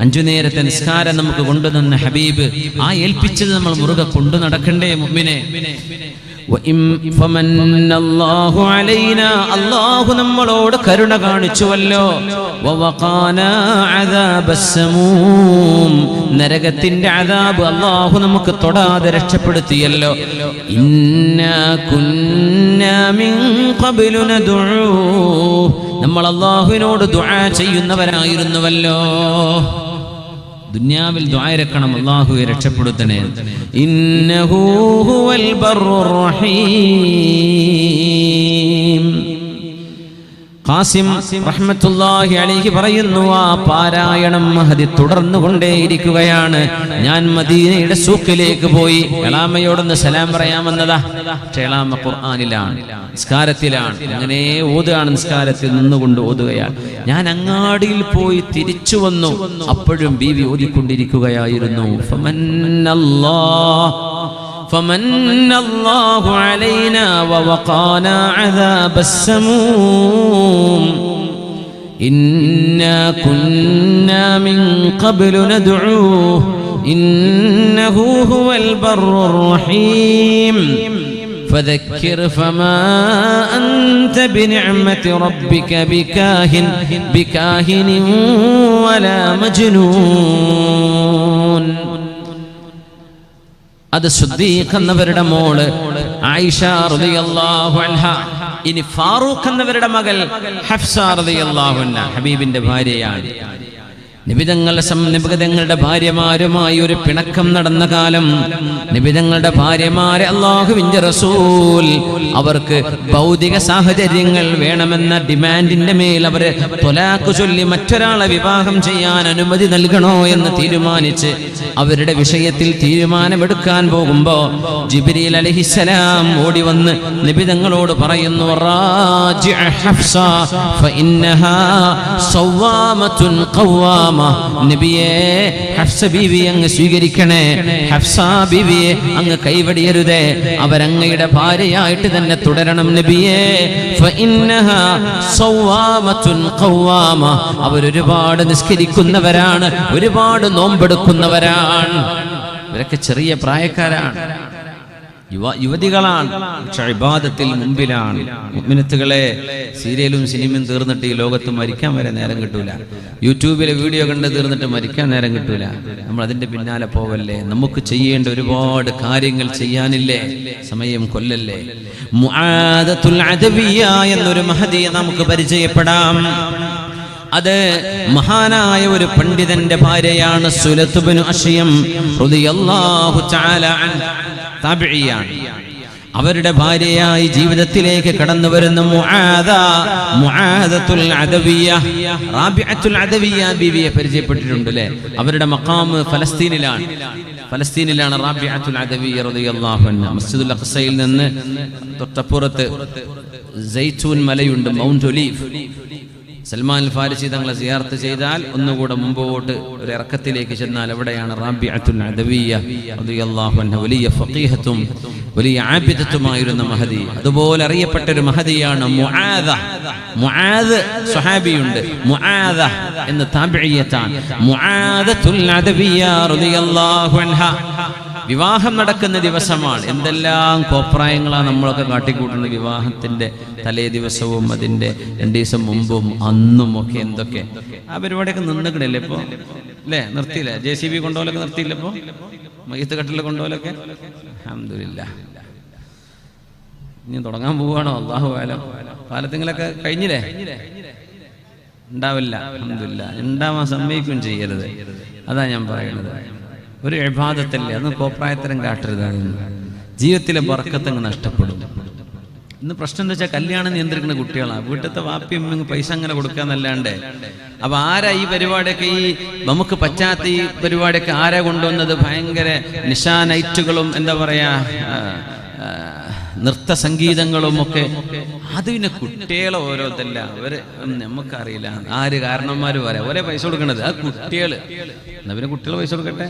5 നേരത്തെ നിസ്കാരം നമുക്ക് കൊണ്ടുതന്ന ഹബീബ്, ആ ഏൽപ്പിച്ചത് നമ്മൾ മുറുകെ കൊണ്ടു നടക്കണ്ടേ മുഅ്മിനെ? അല്ലാഹു നമ്മളോട് കരുണ കാണിച്ചുവല്ലോ. നരകത്തിന്റെ അദാബ് അല്ലാഹു നമുക്ക് തൊടാതെ രക്ഷപ്പെടുത്തിയല്ലോ. ഇന്നാ കുന്നാ മിൻ ഖബ്ലു നദ്ഉ, നമ്മൾ അല്ലാഹുവിനോട് ദുആ ചെയ്യുന്നവരായിരുന്നുവല്ലോ. ദുനിയാവിൽ ദുആ ഇരക്കണം, അല്ലാഹുവേ രക്ഷപ്പെടുത്തണേ. ഇന്നഹു ഹുവൽ ബർറുർ റഹീം. ഖാസിം റഹ്മത്തുള്ളാഹി അലൈഹി പറയുന്നു, ആ പാരായണം മഹദി തുടർന്നുകൊണ്ടേയിരിക്കുകയാണ്. ഞാൻ മദീനയുടെ സൂക്കിലേക്ക് പോയി എളാമയോടൊന്ന് സലാം പറയാമെന്നതാ. എളാമ ഖുർആനിലാണ്, നിസ്കാരത്തിലാണ്, അങ്ങനെ ഓതുകയാണ്, നിസ്കാരത്തിൽ നിന്നുകൊണ്ട് ഓതുകയാണ്. ഞാൻ അങ്ങാടിയിൽ പോയി തിരിച്ചു വന്നു, അപ്പോഴും ബീവി ഓതിക്കൊണ്ടിരിക്കുകയായിരുന്നു. فمن الله علينا ووقانا عذاب السموم إنا كنا من قبل ندعوه إنه هو البر الرحيم فذكر فما أنت بنعمة ربك بكاهن ولا مجنون. അത് സിദ്ദീഖ് എന്നവരുടെ മോള് ആയിഷ റളിയല്ലാഹു അൻഹ. ഇനി ഫാറൂഖ് എന്നവരുടെ മകൾ ഹഫ്സ റളിയല്ലാഹു അൻഹ ഹബീബിന്റെ ഭാര്യയാണ്. നിബിതങ്ങളുടെ ഭാര്യമാരുമായി ഒരു പിണക്കം നടന്ന കാലം, നിബിതങ്ങളുടെ ഭാര്യമാരെ അല്ലാഹുവിന്റെ റസൂൽ അവർക്ക് ഭൗതിക സാഹചര്യങ്ങൾ വേണമെന്ന ഡിമാൻഡിന്റെ മേൽ അവരെ ത്വലാഖ് ചൊല്ലി മറ്റൊരാളെ വിവാഹം ചെയ്യാൻ അനുമതി നൽകണോ എന്ന് തീരുമാനിച്ച് അവരുടെ വിഷയത്തിൽ തീരുമാനമെടുക്കാൻ പോകുമ്പോ ജിബ്രീൽ അലൈഹിസ്സലാം ഓടി വന്ന് നിബിതങ്ങളോട് പറയുന്നു, റാജിഅ ഹഫ്സ ഫഇന്നഹാ സവ്വാമത്തുൻ ഖവ്വാമ. നബിയെ, ഹഫ്സ ബീവിയെ അങ്ങ് സ്വീകരിക്കണേ, ഹഫ്സ ബീവിയെ അങ്ങ് കൈവടിയരുതേ, അവരങ്ങയുടെ ഭാര്യയായിട്ട് തന്നെ തുടരണം നബിയെ. ഫഇന്നഹാ സവ്വാമത്തുൻ ഖവ്വാമ. അവരൊരുപാട് നിസ്കരിക്കുന്നവരാണ്, ഒരുപാട് നോമ്പെടുക്കുന്നവരാണ്. ഇവരൊക്കെ ചെറിയ പ്രായക്കാരാണ്, യുവതികളാണ്, പക്ഷെ ഇബാദത്തിൽ മുമ്പിലാണ്. മുഅ്മിനത്തുകളെ, സീരിയലും സിനിമയും തീർന്നിട്ട് ഈ ലോകത്ത് മരിക്കാൻ വരെ നേരം കിട്ടൂല. യൂട്യൂബിലെ വീഡിയോ കണ്ട് തീർന്നിട്ട് മരിക്കാൻ നേരം കിട്ടൂല. നമ്മൾ അതിന്റെ പിന്നാലെ പോവല്ലേ? നമുക്ക് ചെയ്യേണ്ട ഒരുപാട് കാര്യങ്ങൾ ചെയ്യാനില്ലേ? സമയം കൊല്ലല്ലേ? മുആദത്തുൽ അദവിയ എന്നൊരു മഹദിയെ നമുക്ക് പരിചയപ്പെടാം. അത് മഹാനായ ഒരു പണ്ഡിതന്റെ ഭാര്യയാണ്. സുലത്ത് ഇബ്നു അശ്യം റളിയല്ലാഹു തആല അൻഹു താബിഇയാണ്. അവരുടെ ഭാര്യയായി ജീവിതത്തിലേക്ക് കടന്നു വരുന്ന മുആദത്തുൽ അദവിയ, റാബിഅത്തുൽ അദവിയ ബീവിയെ പരിചയപ്പെട്ടിട്ടുണ്ട് അല്ലേ? അവരുടെ മഖാം ഫലസ്തീനിലാണ് റാബിഅത്തുൽ അദവിയ റളിയല്ലാഹു അൻഹ. മസ്ജിദുൽ അഖ്സയിൽ നിന്ന് തൊട്ടപ്പുറത്ത് സൈത്തൂൻ മലയുണ്ട്, മൗണ്ട് ഒലീവ്. സൽമാൻ അൽ ഫാരിസി തങ്ങളെ സിയാറത്ത് ചെയ്താൽ ഒന്നുകൂടെ മുമ്പോട്ട് ഒരു ഇറക്കത്തിലേക്ക് ചെന്നാൽ അവിടെയാണ് റാബിഅത്തുൽ അദവിയ റളിയല്ലാഹു അൻഹ. വലിയ ഫഖീഹത്തും വലിയ ആബിദത്തുമായിരുന്ന മഹദി. അതുപോലെ അറിയപ്പെട്ട ഒരു മഹദിയാണ് മുആദ് സ്വഹാബിയുണ്ട്, മുആദ എന്ന താബിഇയത്താണ്. മുആദത്തുൽ അദവിയ റളിയല്ലാഹു അൻഹ. വിവാഹം നടക്കുന്ന ദിവസമാണ്. എന്തെല്ലാം കോപ്രായങ്ങളാണ് നമ്മളൊക്കെ കാട്ടിക്കൂട്ടുന്നത് വിവാഹത്തിന്റെ തലേ ദിവസവും അതിന്റെ 2 ദിവസം മുമ്പും അന്നും ഒക്കെ. എന്തൊക്കെ ആ പരിപാടിയൊക്കെ നിന്നിക്കണില്ലേ ഇപ്പൊ അല്ലേ? നിർത്തിയില്ലേ? JCB കൊണ്ടുപോലൊക്കെ നിർത്തിയില്ല ഇപ്പൊ? മയ്യത്ത് കട്ടിൽ കൊണ്ടുപോലൊക്കെ അൽഹംദുലില്ലാഹ്. ഇനി തുടങ്ങാൻ പോവാണോ? അല്ലാഹു അലം. കാലത്തിങ്ങളൊക്കെ കഴിഞ്ഞില്ലേ? ഉണ്ടാവില്ല. അൽഹംദുലില്ലാഹ്. ഉണ്ടാവാൻ സമ്മതിക്കുകയും ചെയ്യരുത്. അതാ ഞാൻ പറയുന്നത്. ഒരു ഇബാദത്തല്ലേ, അന്ന് കോപ്രായത്തരം കാട്ടരുത്. ജീവിതത്തിലെ ബർക്കത്തങ്ങ് നഷ്ടപ്പെടും. ഇന്ന് പ്രശ്നം എന്താ വെച്ചാൽ കല്യാണം നിയന്ത്രിക്കുന്ന കുട്ടികളാണ്. വീട്ടിലത്തെ വാപ്പിയും പൈസ അങ്ങനെ കൊടുക്കാന്നല്ലാണ്ട്. അപ്പൊ ആരാ ഈ പരിപാടിയൊക്കെ, ഈ നമുക്ക് പറ്റാത്ത ഈ പരിപാടിയൊക്കെ ആരാ കൊണ്ടുവന്നത്? ഭയങ്കര നിശാ നൈറ്റുകളും എന്താ പറയാ നൃത്ത സംഗീതങ്ങളും ഒക്കെ. അത് പിന്നെ കുട്ടികളെ ഓരോതല്ല, അവര് നമുക്കറിയില്ല ആര് കാരണന്മാര് പറയാം ഒരേ പൈസ കൊടുക്കണത്. ആ കുട്ടികള് എന്നാ പിന്നെ കുട്ടികൾ പൈസ കൊടുക്കട്ടെ,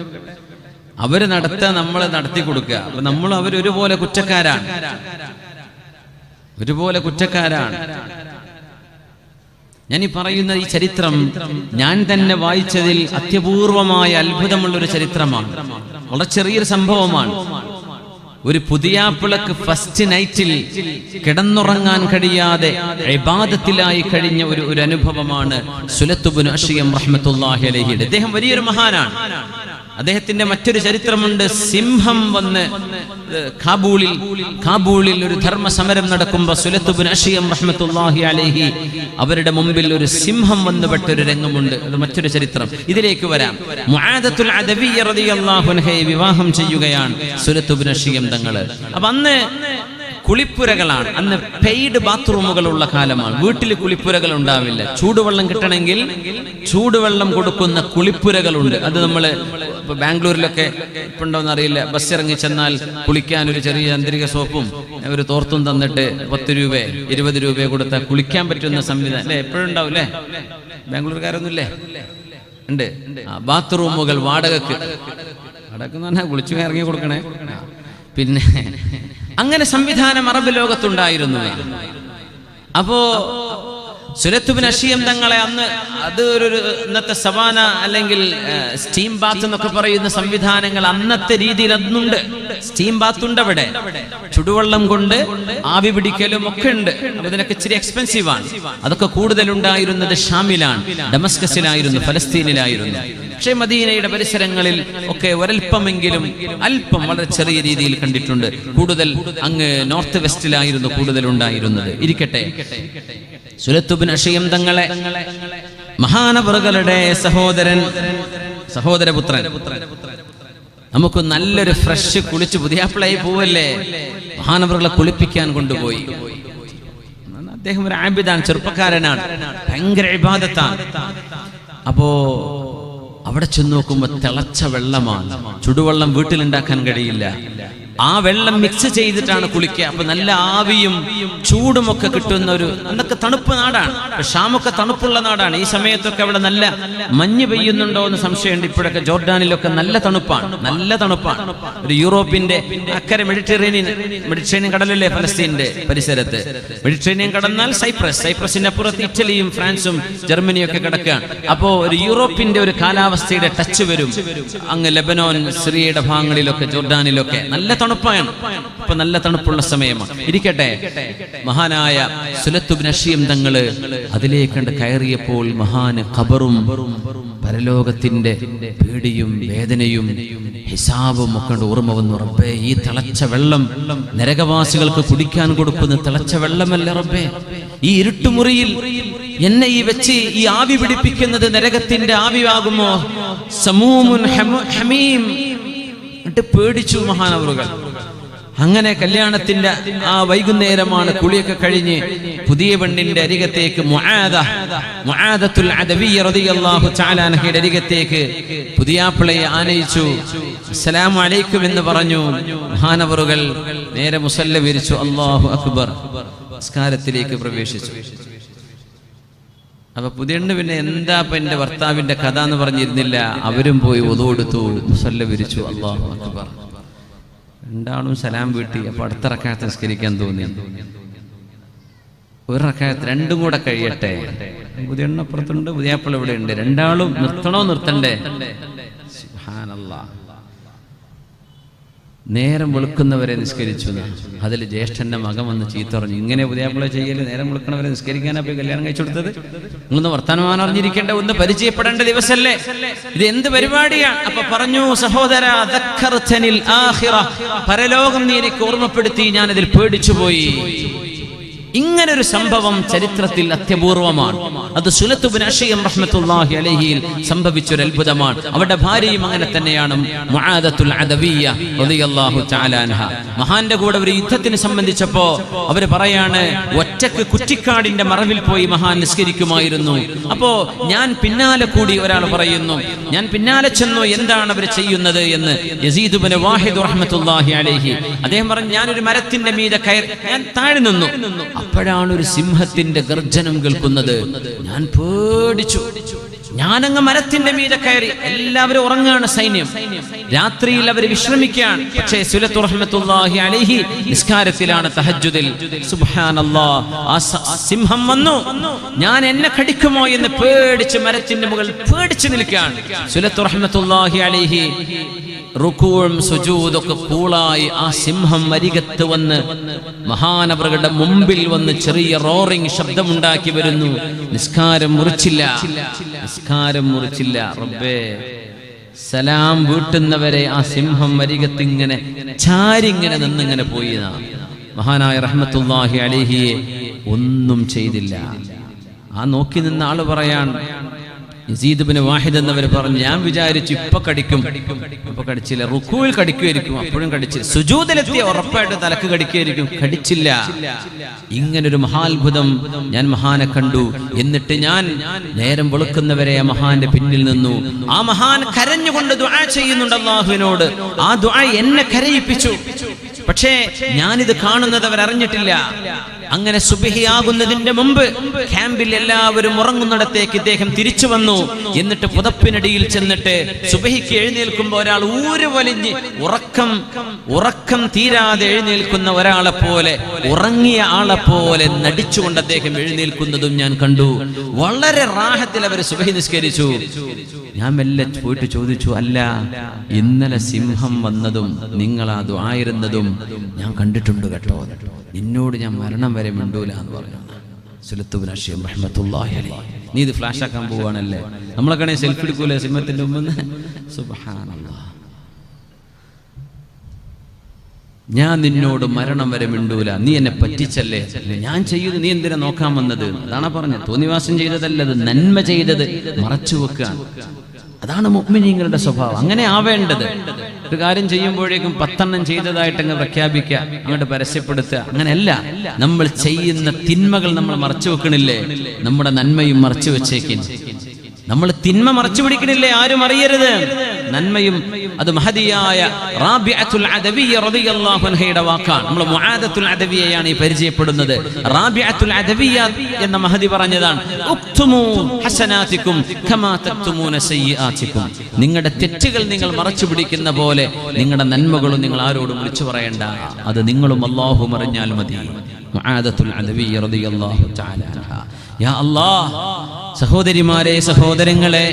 അവര് നടത്താൻ നമ്മളെ നടത്തി കൊടുക്കുക. അപ്പൊ നമ്മൾ അവരൊരുപോലെ കുറ്റക്കാരാണ്, ഒരുപോലെ കുറ്റക്കാരാണ്. ഞാൻ ഈ പറയുന്ന ഈ ചരിത്രം ഞാൻ തന്നെ വായിച്ചതിൽ അത്യപൂർവമായ അത്ഭുതമുള്ളൊരു ചരിത്രമാണ്. വളരെ ചെറിയൊരു സംഭവമാണ്. ഒരു പുതിയാപ്പിളക്ക് ഫസ്റ്റ് നൈറ്റിൽ കിടന്നുറങ്ങാൻ കഴിയാതെ ഇബാദത്തിലായി കഴിഞ്ഞ ഒരു അനുഭവമാണ് സുലത്ത് ഇബ്നു അശ്യം റഹ്മത്തുള്ളാഹി അലൈഹി. അദ്ദേഹം വലിയൊരു മഹാനാണ്. അദ്ദേഹത്തിന്റെ മറ്റൊരു ചരിത്രമുണ്ട്. സിംഹം വന്ന് കാബൂളിൽ ഒരു ധർമ്മ സമരം നടക്കുമ്പോൾ സുലത്ത് ഇബ്നു അശ്യം റഹ്മത്തുള്ളാഹി അലൈഹി അവരുടെ മുമ്പിൽ ഒരു സിംഹം വന്നുപെട്ട ഒരു രംഗമുണ്ട്. അത് മറ്റൊരു ചരിത്രം. ഇതിലേക്ക് വരാം. മുആദത്തുൽ അദവിയ്യ റളിയല്ലാഹു അൻഹയെ വിവാഹം ചെയ്യുകയാണ് സുലത്ത് ഇബ്നു അശ്യം തങ്ങൾ. അപ്പൊ അന്ന് കുളിപ്പുരകളാണ്. അന്ന് പെയ്ഡ് ബാത്റൂമുകളുള്ള കാലമാണ്. വീട്ടിൽ കുളിപ്പുരകൾ ഉണ്ടാവില്ല. ചൂടുവെള്ളം കിട്ടണമെങ്കിൽ ചൂടുവെള്ളം കൊടുക്കുന്ന കുളിപ്പുരകളുണ്ട്. അത് നമ്മൾ ഇപ്പൊ ബാംഗ്ലൂരിലൊക്കെ ഇപ്പൊ ഉണ്ടോന്ന് അറിയില്ല, ബസ് ഇറങ്ങി ചെന്നാൽ കുളിക്കാൻ ഒരു ചെറിയ ചന്ദ്രിക സോപ്പും ഒരു തോർത്തും തന്നിട്ട് 10 രൂപ 20 രൂപ കൊടുത്താൽ കുളിക്കാൻ പറ്റുന്ന സംവിധാനം അല്ലെ? എപ്പോഴും ഉണ്ടാവും അല്ലേ? ബാംഗ്ലൂർക്കാരൊന്നുമില്ലേ? ഉണ്ട്. ബാത്റൂമുകൾ വാടകക്ക് പറഞ്ഞാൽ കുളിച്ചു ഇറങ്ങി കൊടുക്കണേ. പിന്നെ അങ്ങനെ സംവിധാനം അറബ് ലോകത്തുണ്ടായിരുന്നു. അപ്പോ സുലത്ത് ബിൻ അഷിയം തങ്ങളെ അന്ന് അത് ഒരു ഇന്നത്തെ സവാന അല്ലെങ്കിൽ സ്റ്റീം ബാത്ത് എന്നൊക്കെ പറയുന്ന സംവിധാനങ്ങൾ അന്നത്തെ രീതിയിൽ അന്നുണ്ട്. സ്റ്റീം ബാത്ത് ഉണ്ട് അവിടെ. ചുടുവെള്ളം കൊണ്ട് ആവി പിടിക്കലും ഒക്കെ ഉണ്ട്. അപ്പൊ ഇതിനൊക്കെ ഇച്ചിരി എക്സ്പെൻസീവ് ആണ്. അതൊക്കെ കൂടുതലുണ്ടായിരുന്നത് ഷാമിലാണ്, ഡമസ്കസിലായിരുന്നു, ഫലസ്തീനിലായിരുന്നു. പക്ഷേ മദീനയുടെ പരിസരങ്ങളിൽ ഒക്കെ ഒരൽപ്പമെങ്കിലും അല്പം വളരെ ചെറിയ രീതിയിൽ കണ്ടിട്ടുണ്ട്. കൂടുതൽ അങ്ങ് നോർത്ത് വെസ്റ്റിലായിരുന്നു കൂടുതൽ ഉണ്ടായിരുന്നത്. ഇരിക്കട്ടെ, സുലത്ത് ബിൻ അഷിയം തങ്ങളെ മഹാനവറുകളുടെ സഹോദരപുത്രൻ നമുക്ക് നല്ലൊരു ഫ്രഷ് കുളിച്ച് പുതിയാപ്പിളായി പോവല്ലേ, മഹാനവറുകളെ കുളിപ്പിക്കാൻ കൊണ്ടുപോയി. അദ്ദേഹം ഒരു ആബിദാണ്, ചെറുപ്പക്കാരനാണ്, ഭയങ്കര ഇബാദത്താണ്. അപ്പോ അവിടെ ചെന്ന് നോക്കുമ്പോ തിളച്ച വെള്ളമാണ്. ചുടുവെള്ളം വീട്ടിലുണ്ടാക്കാൻ കഴിയില്ല. ആ വെള്ളം മിക്സ് ചെയ്തിട്ടാണ് കുളിക്കുക. അപ്പൊ നല്ല ആവിയും ചൂടുമൊക്കെ കിട്ടുന്ന ഒരു, അന്നൊക്കെ തണുപ്പ് നാടാണ്. ഷാമൊക്കെ തണുപ്പുള്ള നാടാണ്. ഈ സമയത്തൊക്കെ അവിടെ നല്ല മഞ്ഞ് പെയ്യുന്നുണ്ടോ എന്ന് സംശയമുണ്ട്. ഇപ്പോഴൊക്കെ ജോർഡാനിലൊക്കെ നല്ല തണുപ്പാണ്, നല്ല തണുപ്പാണ്. ഒരു യൂറോപ്പിന്റെ അക്കരെ മെഡിറ്ററേനിയൻ കടലല്ലേ ഫലസ്തീന്റെ പരിസരത്ത്. മെഡിറ്ററേനിയൻ കടന്നാൽ സൈപ്രസിന്റെ അപ്പുറത്ത് ഇറ്റലിയും ഫ്രാൻസും ജർമ്മനിയും ഒക്കെ കിടക്കുകയാണ്. അപ്പോ ഒരു യൂറോപ്പിന്റെ ഒരു കാലാവസ്ഥയുടെ ടച്ച് വരും. അങ്ങ് ലെബനോൻ, സിറിയയുടെ ഭാഗങ്ങളിലൊക്കെ ജോർഡാനിലൊക്കെ നല്ല തണുപ്പാണ്. ഇപ്പൊ നല്ല തണുപ്പുള്ള സമയമാണ്. ഇരിക്കട്ടെ, മഹാനായ സുലത്ത് ബിൻ അഷിയം തങ്ങള് അതിലേക്കണ്ട് കയറിയപ്പോൾ മഹാന് ഖബറും പരലോകത്തിന്റെ പേടിയും വേദനയും ഹിസാബും ഒക്കെ ഓർമ്മ വന്നു. റബ്ബേ, ഈ തിളച്ച വെള്ളം നരകവാസികൾക്ക് കുടിക്കാൻ കൊടുക്കുന്ന തിളച്ച വെള്ളമല്ല റബ്ബേ. ഈ ഇരുട്ടുമുറിയിൽ എന്നെ ഈ വെച്ച് ഈ ആവി പിടിപ്പിക്കുന്നത് നരകത്തിന്റെ ആവിയാകുമോ? സമൂമുൻ ഹമീം. എന്നിട്ട് പേടിച്ചു മഹാനവറുകൾ. അങ്ങനെ കല്യാണത്തിന്റെ ആ വൈകുന്നേരമാണ്. കുളിയൊക്കെ കഴിഞ്ഞ് പുതിയ പെണ്ണിന്റെ അരികത്തേക്ക് മുആദത്തുൽ അദവിയ്യ റളിയല്ലാഹു തആല അൻഹയുടെ അരികത്തേക്ക് പുതിയാപ്പിളയെ ആനയിച്ചു. അസ്സലാമു അലൈക്കും എന്ന് പറഞ്ഞു. മഹാനവറുകൾ നേരെ മുസല്ല വിരിച്ചു. അല്ലാഹു അക്ബർ. നമസ്കാരത്തിലേക്ക് പ്രവേശിച്ചു. അപ്പൊ പുതിയണ്ണ് പിന്നെ എന്താ ഇപ്പൊ എന്റെ ഭർത്താവിന്റെ കഥ എന്ന് പറഞ്ഞിരുന്നില്ല. അവരും പോയി wudu എടുത്തു, മുസല്ല വിരിച്ചു. അല്ലാഹു അക്ബർ. രണ്ടാളും സലാം വീട്ടി. അപ്പൊ അടുത്ത റക്അത്ത് നിസ്കരിക്കാൻ തോന്നി. ഒരു റക്അത്ത് രണ്ടും കൂടെ കഴിയട്ടെ. പുതിയണ്ണ് അപ്പുറത്തുണ്ട്, പുതിയാപ്പിള ഇവിടെ ഉണ്ട്. രണ്ടാളും നിർത്തണോ നിർത്തണ്ടേ? സുബ്ഹാനല്ലാഹ്. നേരം വെളുക്കുന്നവരെ നിസ്കരിച്ചു. അതിൽ ജ്യേഷ്ഠന്റെ മകൻ വന്ന് ചീത്ത പറഞ്ഞു, ഇങ്ങനെ പുതിയാപ്പിള ചെയ്യല്, നേരം വെളുക്കുന്നവരെ നിസ്കരിക്കാനാ പോയി കല്യാണം കഴിച്ചു കൊടുത്തത്? നിങ്ങളൊന്ന് വർത്തമാനം അറിഞ്ഞിരിക്കേണ്ട, ഒന്ന് പരിചയപ്പെടേണ്ട ദിവസല്ലേ ഇത്? എന്ത് പരിപാടിയാണ്? അപ്പൊ പറഞ്ഞു, സഹോദര, പരലോകം നീ എനിക്ക് ഓർമ്മപ്പെടുത്തി, ഞാൻ അതിൽ പേടിച്ചുപോയി. ഇങ്ങനൊരു സംഭവം ചരിത്രത്തിൽ അത്യപൂർവമാണ്. അത് സുലത്ത് ബിൻ അഷിയം റഹ്മത്തുള്ളാഹി അലൈഹിയിൽ സംഭവിച്ചൊരു അത്ഭുതമാണ്. അവരുടെ ഭാര്യയും അങ്ങനെ തന്നെയാണ്, മുആദത്തുൽ അദവിയ്യ റളിയല്ലാഹു തആല അൻഹ. മഹാന്റെ കൂടെ ഒരു യുദ്ധത്തിന് സംബന്ധിച്ചപ്പോ അവര് പറയാണ്, ഒറ്റക്ക് കുറ്റിക്കാടിന്റെ മറവിൽ പോയി മഹാൻ നിസ്കരിക്കുമായിരുന്നു. അപ്പോ ഞാൻ പിന്നാലെ കൂടി, ഒരാൾ പറയുന്നു, ഞാൻ പിന്നാലെ ചെന്നു, എന്താണ് അവർ ചെയ്യുന്നത് എന്ന്. യസീദ് ബിൻ വാഹിദ് റഹ്മത്തുള്ളാഹി അലൈഹി അദ്ദേഹം പറഞ്ഞു, ഞാനൊരു മരത്തിന്റെ മീതെ കയറി, ഞാൻ താഴെ നിന്നു. അപ്പോഴാണ് ഒരു സിംഹത്തിന്റെ ഗർജനം കേൾക്കുന്നത്. ഞാൻ പേടിച്ചു. ഞാനങ്ങ് മരത്തിന്റെ മീതെ കയറി. എല്ലാവരും ഉറങ്ങാണ്, സൈന്യം. രാത്രിയിൽ അവർ വിശ്രമിക്കുകയാണ്. പക്ഷേ സുലത്ത് റഹ്മത്തുള്ളാഹി അലൈഹി നിസ്കാരത്തിലാണ്, തഹജ്ജുദിൽ. സുബ്ഹാനല്ലാഹ്, ആ സിംഹം വന്നു. ഞാൻ എന്നെ കടിക്കുമോ എന്ന് പേടിച്ച് മരത്തിന്റെ മുകളിൽ പേടിച്ചു നിൽക്കുകയാണ്. സുലത്ത് റഹ്മത്തുള്ളാഹി അലൈഹി റുകൂഉം സുജൂദൊക്കെ കൂളായി ആ സിംഹം അരികത്ത് വന്ന് മഹാനവറുകളുടെ മുമ്പിൽ വന്ന് ചെറിയ റോറിംഗ് ശബ്ദമുണ്ടാക്കി വരുന്നു. നിസ്കാരം മുറിച്ചില്ല. റബ്ബേ, സലാം വീട്ടുന്നവരെ ആ സിംഹം അരികത്ത് ഇങ്ങനെ ചാരിങ്ങനെ നിന്നിങ്ങനെ പോയി. മഹാനായ റഹ്മത്തുള്ളാഹി അലൈഹിയെ ഒന്നും ചെയ്തില്ല. ആ നോക്കി നിന്ന ആള് പറയാൻ, യസീദ് ഇബ്നു വാഹിദ് എന്നവർ പറഞ്ഞു, ഞാൻ വിചാരിച്ചു ഇപ്പൊ കടിക്കും, ഇപ്പൊ കടിച്ചില്ല. റുക്കൂയിൽ കടിക്കുമായിരിക്കും, അപ്പോഴും കടിച്ചില്ല. സുജൂദിലെത്തിയ ഉറപ്പായിട്ട് തലക്ക് കടിക്കുമായിരിക്കും, കടിച്ചില്ല. ഇങ്ങനൊരു മഹാത്ഭുതം ഞാൻ മഹാനെ കണ്ടു. എന്നിട്ട് ഞാൻ നേരം വെളുക്കുന്നവരെ ആ മഹാന്റെ പിന്നിൽ നിന്നു. ആ മഹാൻ കരഞ്ഞുകൊണ്ട് ദുആ ചെയ്യുന്നുണ്ട് അല്ലാഹുവിനോട്. ആ ദുആ എന്നെ കരയിപ്പിച്ചു. പക്ഷേ ഞാനിത് കാണുന്നത് അവരറിഞ്ഞിട്ടില്ല. അങ്ങനെ സുബ്ഹിയാകുന്നതിന്റെ മുമ്പ് ക്യാമ്പിൽ എല്ലാവരും ഉറങ്ങുന്നിടത്തേക്ക് ഇദ്ദേഹം തിരിച്ചു വന്നു. എന്നിട്ട് പുതപ്പിനടിയിൽ ചെന്നിട്ട് സുബ്ഹിക്ക് എഴുന്നേൽക്കുമ്പോൾ ഒരാൾ ഊര് വലിഞ്ഞ് ഉറക്കം തീരാതെ എഴുന്നേൽക്കുന്ന ഒരാളെ പോലെ, ഉറങ്ങിയ ആളെ പോലെ നടിച്ചുകൊണ്ട് അദ്ദേഹം എഴുന്നേൽക്കുന്നതും ഞാൻ കണ്ടു. വളരെ റാഹത്തിൽ അവർ സുബ്ഹി നിസ്കരിച്ചു. ഞാൻ മെല്ലെ പോയിട്ട് ചോദിച്ചു, അല്ല ഇന്നലെ സിംഹം വന്നതും നിങ്ങളാ ദുആയിരുന്നതും ഞാൻ കണ്ടിട്ടുണ്ട് കേട്ടോ, നിന്നോട് ഞാൻ മരണം വരെ മിണ്ടൂല എന്ന് പറഞ്ഞു സുലത്ത് ഇബ്നു അശ്യം റഹ്മത്തുള്ളാഹി അലൈഹി. നീ ഇത് ഫ്ലാഷ് ആക്കാൻ പോവാണല്ലേ, നമ്മളൊക്കെ സെൽഫി എടുക്കൂലേ സിംഹത്തിന്റെ മുമ്പ്? സുബ്ഹാനല്ലാഹ്. ഞാൻ നിന്നോട് മരണം വരെ മിണ്ടൂല, നീ എന്നെ പറ്റിച്ചല്ലേ, ഞാൻ ചെയ്തത് നീ എന്തിനാ നോക്കാൻ വന്നത്? അതാണ് പറഞ്ഞത്. തോന്നിവാസം ചെയ്തതല്ലത്, നന്മ ചെയ്തത് മറച്ചു വെക്കാൻ. അതാണ് മുഅ്മിനീങ്ങളുടെ സ്വഭാവം. അങ്ങനെ ആവേണ്ടത്. ഒരു കാര്യം ചെയ്യുമ്പോഴേക്കും 10 ചെയ്തതായിട്ട് അങ്ങ് പ്രഖ്യാപിക്കുക, അങ്ങോട്ട് പരസ്യപ്പെടുത്തുക, അങ്ങനെയല്ല. നമ്മൾ ചെയ്യുന്ന തിന്മകൾ നമ്മൾ മറച്ചു വെക്കണില്ലേ, നമ്മുടെ നന്മയും മറച്ചു വെച്ചേക്കും. നമ്മൾ തിന്മ മറച്ചു പിടിക്കണില്ലേ, ആരും അറിയരുത്. നന്മയും അത് മഹദിയായ റാബിഅത്തുൽ അദവിയ്യ റളിയല്ലാഹു അൻഹയുടെ വാക്കാണ്. നമ്മൾ മുആദത്തുൽ അദവിയ്യയാണ് ഈ പരിചയപ്പെടുന്നത്. റാബിഅത്തുൽ അദവിയ്യ എന്ന മഹദി പറഞ്ഞതാണ്, ഉക്തുമു ഹസനാതികും കമാ തക്തുമൂന സയ്യിആതികും. നിങ്ങളുടെ തെറ്റുകൾ നിങ്ങൾ മറച്ചു പിടിക്കുന്ന പോലെ നിങ്ങളുടെ നന്മകളും നിങ്ങൾ ആരോടും വിളിച്ചു പറയണ്ട, അത് നിങ്ങളും അല്ലാഹുവും അറിഞ്ഞാൽ മതി. മുആദത്തുൽ അദവിയ്യ റളിയല്ലാഹു തആല അൻഹ. യാ അല്ലാഹ്, സഹോദരിമാരെ, സഹോദരങ്ങളെ,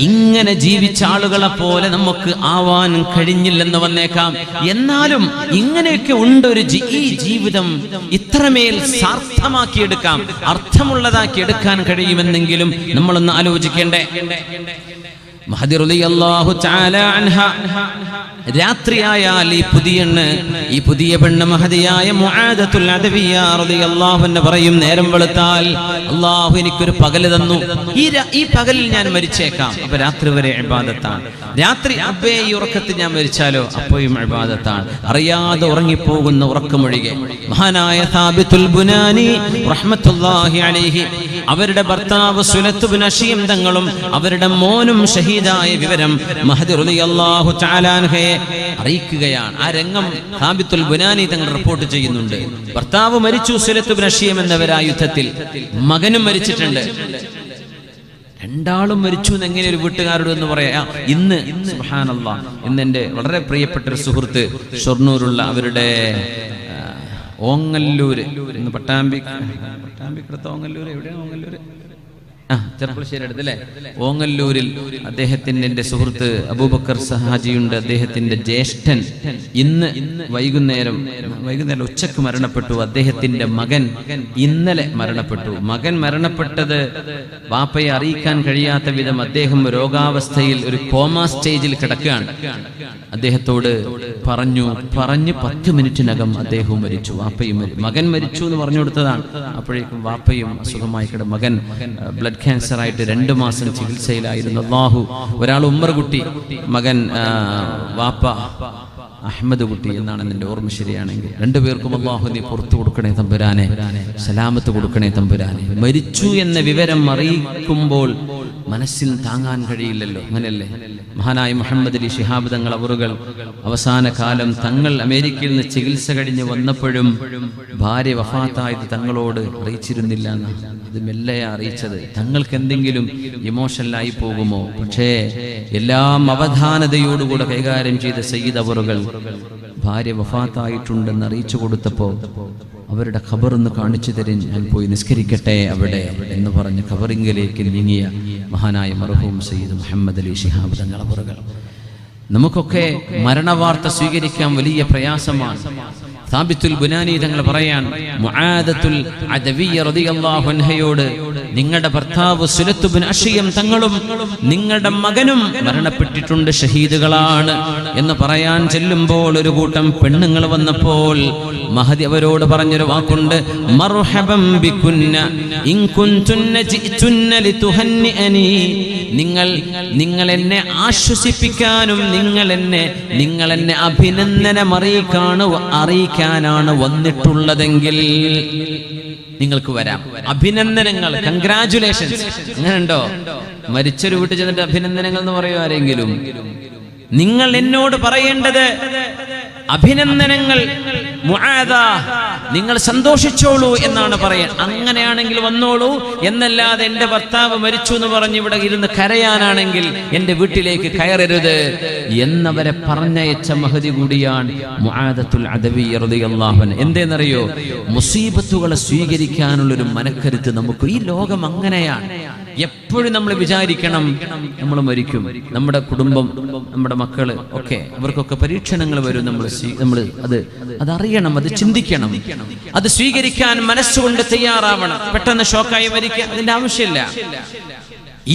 ഇങ്ങനെ ജീവിച്ച ആളുകളെ പോലെ നമുക്ക് ആവാൻ കഴിഞ്ഞില്ലെന്ന് വന്നേക്കാം. എന്നാലും ഇങ്ങനെയൊക്കെ ഉണ്ട് ഈ ജീവിതം, ഇത്രമേൽ സാർത്ഥമാക്കിയെടുക്കാം, അർത്ഥമുള്ളതാക്കി എടുക്കാൻ കഴിയുമെന്നെങ്കിലും നമ്മളൊന്ന് ആലോചിക്കേണ്ടേ. മഹദി റളിയല്ലാഹു തആല അൻഹ രാത്രിയായാൽ ഈ പുതിയ പെണ്ണ് മഹദിയായ മുആദത്തുൽ അദവിയ്യ റളിയല്ലാഹു അൻഹ പറയും, നേരം വെളുത്താൽ അല്ലാഹു എനിക്കൊരു പകൽ തന്നു, ഈ പകലിൽ ഞാൻ മരിച്ചേക്കാം, അപ്പൊ രാത്രി വരെ ഇബാദത്താണ്. രാത്രി അബ്ബേ ഈ ഉറക്കത്തിൽ ഞാൻ മരിച്ചാലോ, അപ്പോഴും ഇബാദത്താണ്. അറിയാതെ ഉറങ്ങിപ്പോകുന്ന ഉറക്കമൊഴികെ മഹാനായ സാബിത്തുൽ ബുനാനി റഹ്മത്തുള്ളാഹി അലൈഹി അവരുടെ ഭർത്താവ് സുലത്ത് ഇബ്നു അശ്യം തങ്ങളും അവരുടെ മോനും ഷഹീദായ വിവരം മഹദി റളിയല്ലാഹു തആല അൻഹയെ അറിയിക്കുകയാണ്. ആ രംഗം സാബിത്തുൽ ബുനാനി തങ്ങൾ റിപ്പോർട്ട് ചെയ്യുന്നുണ്ട്. ഭർത്താവ് മരിച്ചു, സുലത്ത് ഇബ്നു അശ്യം എന്നവർ ആ യുദ്ധത്തിൽ, മകനും മരിച്ചിട്ടുണ്ട്. രണ്ടാളും മരിച്ചു എന്ന് എങ്ങനെ ഒരു വീട്ടുകാരോട് എന്ന് പറയാ. ഇന്ന് സുബ്ഹാനല്ലാഹ്, ഇന്ന് എൻ്റെ വളരെ പ്രിയപ്പെട്ട ഒരു സുഹൃത്ത് ഷൊർണൂരുള്ള അവരുടെ ഓങ്ങല്ലൂര്, ഇന്ന് പട്ടാമ്പിക്കടുത്ത ഓങ്ങല്ലൂര്, എവിടെയാണ് ഓങ്ങല്ലൂര്? ചെറുപ്പശ്ശേരി അടുത്തല്ലേ, ഓങ്ങല്ലൂരിൽ അദ്ദേഹത്തിന്റെ എൻ്റെ സുഹൃത്ത് അബൂബക്കർ സഹാജിയുണ്ട്. അദ്ദേഹത്തിന്റെ ജ്യേഷ്ഠൻ ഇന്ന് വൈകുന്നേരം ഉച്ചക്ക് മരണപ്പെട്ടു. അദ്ദേഹത്തിന്റെ മകൻ ഇന്നലെ മരണപ്പെട്ടു. മകൻ മരണപ്പെട്ടത് വാപ്പയെ അറിയിക്കാൻ കഴിയാത്ത വിധം അദ്ദേഹം രോഗാവസ്ഥയിൽ ഒരു കോമാ സ്റ്റേജിൽ കിടക്കുകയാണ്. അദ്ദേഹത്തോട് പറഞ്ഞ് 10 മിനിറ്റിനകം അദ്ദേഹവും മരിച്ചു, വാപ്പയും മകൻ മരിച്ചു എന്ന് പറഞ്ഞു കൊടുത്തതാണ്. അപ്പോഴേക്കും വാപ്പയും അസുഖമായി മകൻ ബ്ലഡ് ക്യാൻസർ ആയിട്ട് 2 മാസം ചികിത്സയിലായിരുന്നു. അല്ലാഹു, ഒരാൾ ഉമ്മർ കുട്ടി, മകൻ വാപ്പ അഹമ്മദ് കുട്ടി എന്നാണ് എൻ്റെ ഓർമ്മ ശരിയാണെങ്കിൽ. 2 പേർക്കും അല്ലാഹു നീ പുറത്തു കൊടുക്കണേ തമ്പുരാനെ, സലാമത്ത് കൊടുക്കണേ തമ്പുരാനെ. മരിച്ചു എന്ന വിവരം അറിയിക്കുമ്പോൾ മനസ്സിൽ താങ്ങാൻ കഴിയില്ലല്ലോ, അങ്ങനെയല്ലേ? മഹാനായ മുഹമ്മദ് അലി ശിഹാബ് തങ്ങൾ അവറുകൾ അവസാന കാലം തങ്ങൾ അമേരിക്കയിൽ നിന്ന് ചികിത്സ കഴിഞ്ഞ് വന്നപ്പോഴും ഭാര്യ വഫാത്തായത് തങ്ങളോട് അറിയിച്ചിരുന്നില്ല എന്ന്. ഇത് മെല്ലയാ അറിയിച്ചത്. തങ്ങൾക്ക് എന്തെങ്കിലും ഇമോഷണലായി പോകുമോ? പക്ഷേ എല്ലാം അവധാനതയോടുകൂടെ കൈകാര്യം ചെയ്ത സയ്യിദ് അവറുകൾ ഭാര്യ വഫാത്തായിട്ടുണ്ടെന്ന് അറിയിച്ചു കൊടുത്തപ്പോൾ അവരുടെ ഖബറൊന്ന് കാണിച്ചു തരാൻ ഞാൻ പോയി നിസ്കരിക്കട്ടെ അവിടെ എന്ന് പറഞ്ഞ് ഖബറിങ്കിലേക്ക് നീങ്ങിയ മഹാനായ മർഹൂം സയ്യിദ് മുഹമ്മദ് അലി ശിഹാബ് തങ്ങൾ അവറുകൾ. നമുക്കൊക്കെ മരണവാർത്ത സ്വീകരിക്കാൻ വലിയ പ്രയാസമാണ്. സാബിത്തുൽ ബുനാനി തങ്ങൾ പറയാൻ, മുആദത്തുൽ അദവിയ്യ റളിയല്ലാഹു അൻഹയോട് നിങ്ങളുടെ ഭർത്താവ് സുലത്ത് ഇബ്നു അശ്യം തങ്ങളും നിങ്ങളുടെ മകനും മരണപ്പെട്ടിട്ടുണ്ട്, ഷഹീദുകളാണ് എന്ന് പറയാൻ ചെല്ലുമ്പോൾ ഒരു കൂട്ടം പെണ്ണുങ്ങൾ വന്നപ്പോൾ മഹദി അവരോട് പറഞ്ഞൊരു വാക്കുണ്ട്, മർഹബൻ ബികുന്ന ഇൻ കുൻതുന്ന ജിഅ്തുന്ന ലിതുഹന്നിഅനി. നിങ്ങൾ എന്നെ ആശ്വസിപ്പിക്കാനും നിങ്ങൾ എന്നെ അഭിനന്ദനം അറിയിക്കാനാണ് വന്നിട്ടുള്ളതെങ്കിൽ നിങ്ങൾക്ക് വരാം. അഭിനന്ദനങ്ങൾ, കൺഗ്രാജുലേഷൻസ്. അങ്ങനെ ഉണ്ടോ? മരിച്ചൊരു വീട്ടിൽ ചെന്നിട്ട് അഭിനന്ദനങ്ങൾ എന്ന് പറയുമോ ആരെങ്കിലും? നിങ്ങൾ എന്നോട് പറയേണ്ടത് അഭിനന്ദനങ്ങൾ, മുആദ നിങ്ങൾ സന്തോഷിച്ചോളൂ എന്നാണ് പറയാൻ. അങ്ങനെയാണെങ്കിൽ വന്നോളൂ എന്നല്ലാതെ എൻ്റെ ഭർത്താവ് മരിച്ചു എന്ന് പറഞ്ഞ് ഇവിടെ ഇരുന്ന് കരയാനാണെങ്കിൽ എൻ്റെ വീട്ടിലേക്ക് കയറരുത് എന്നവരെ പറഞ്ഞയച്ച മഹദി കൂടിയാണ് മുആദത്തുൽ അദവി റളിയല്ലാഹു അൻഹ. എന്തേന്നറിയോ? മുസീബത്തുകളെ സ്വീകരിക്കാനുള്ളൊരു മനക്കരുത്ത് നമുക്ക്. ഈ ലോകം അങ്ങനെയാണ്. എപ്പോഴും നമ്മൾ വിചാരിക്കണം നമ്മൾ മരിക്കും, നമ്മുടെ കുടുംബം, നമ്മുടെ മക്കള് ഒക്കെ, അവർക്കൊക്കെ പരീക്ഷണങ്ങൾ വരും. നമ്മൾ അതറിയണം, അത് ചിന്തിക്കണം, അത് സ്വീകരിക്കാൻ മനസ്സുകൊണ്ട് തയ്യാറാവണം. പെട്ടെന്ന് ഷോക്കായി മരിക്കുക, അതിന്റെ ആവശ്യമില്ല.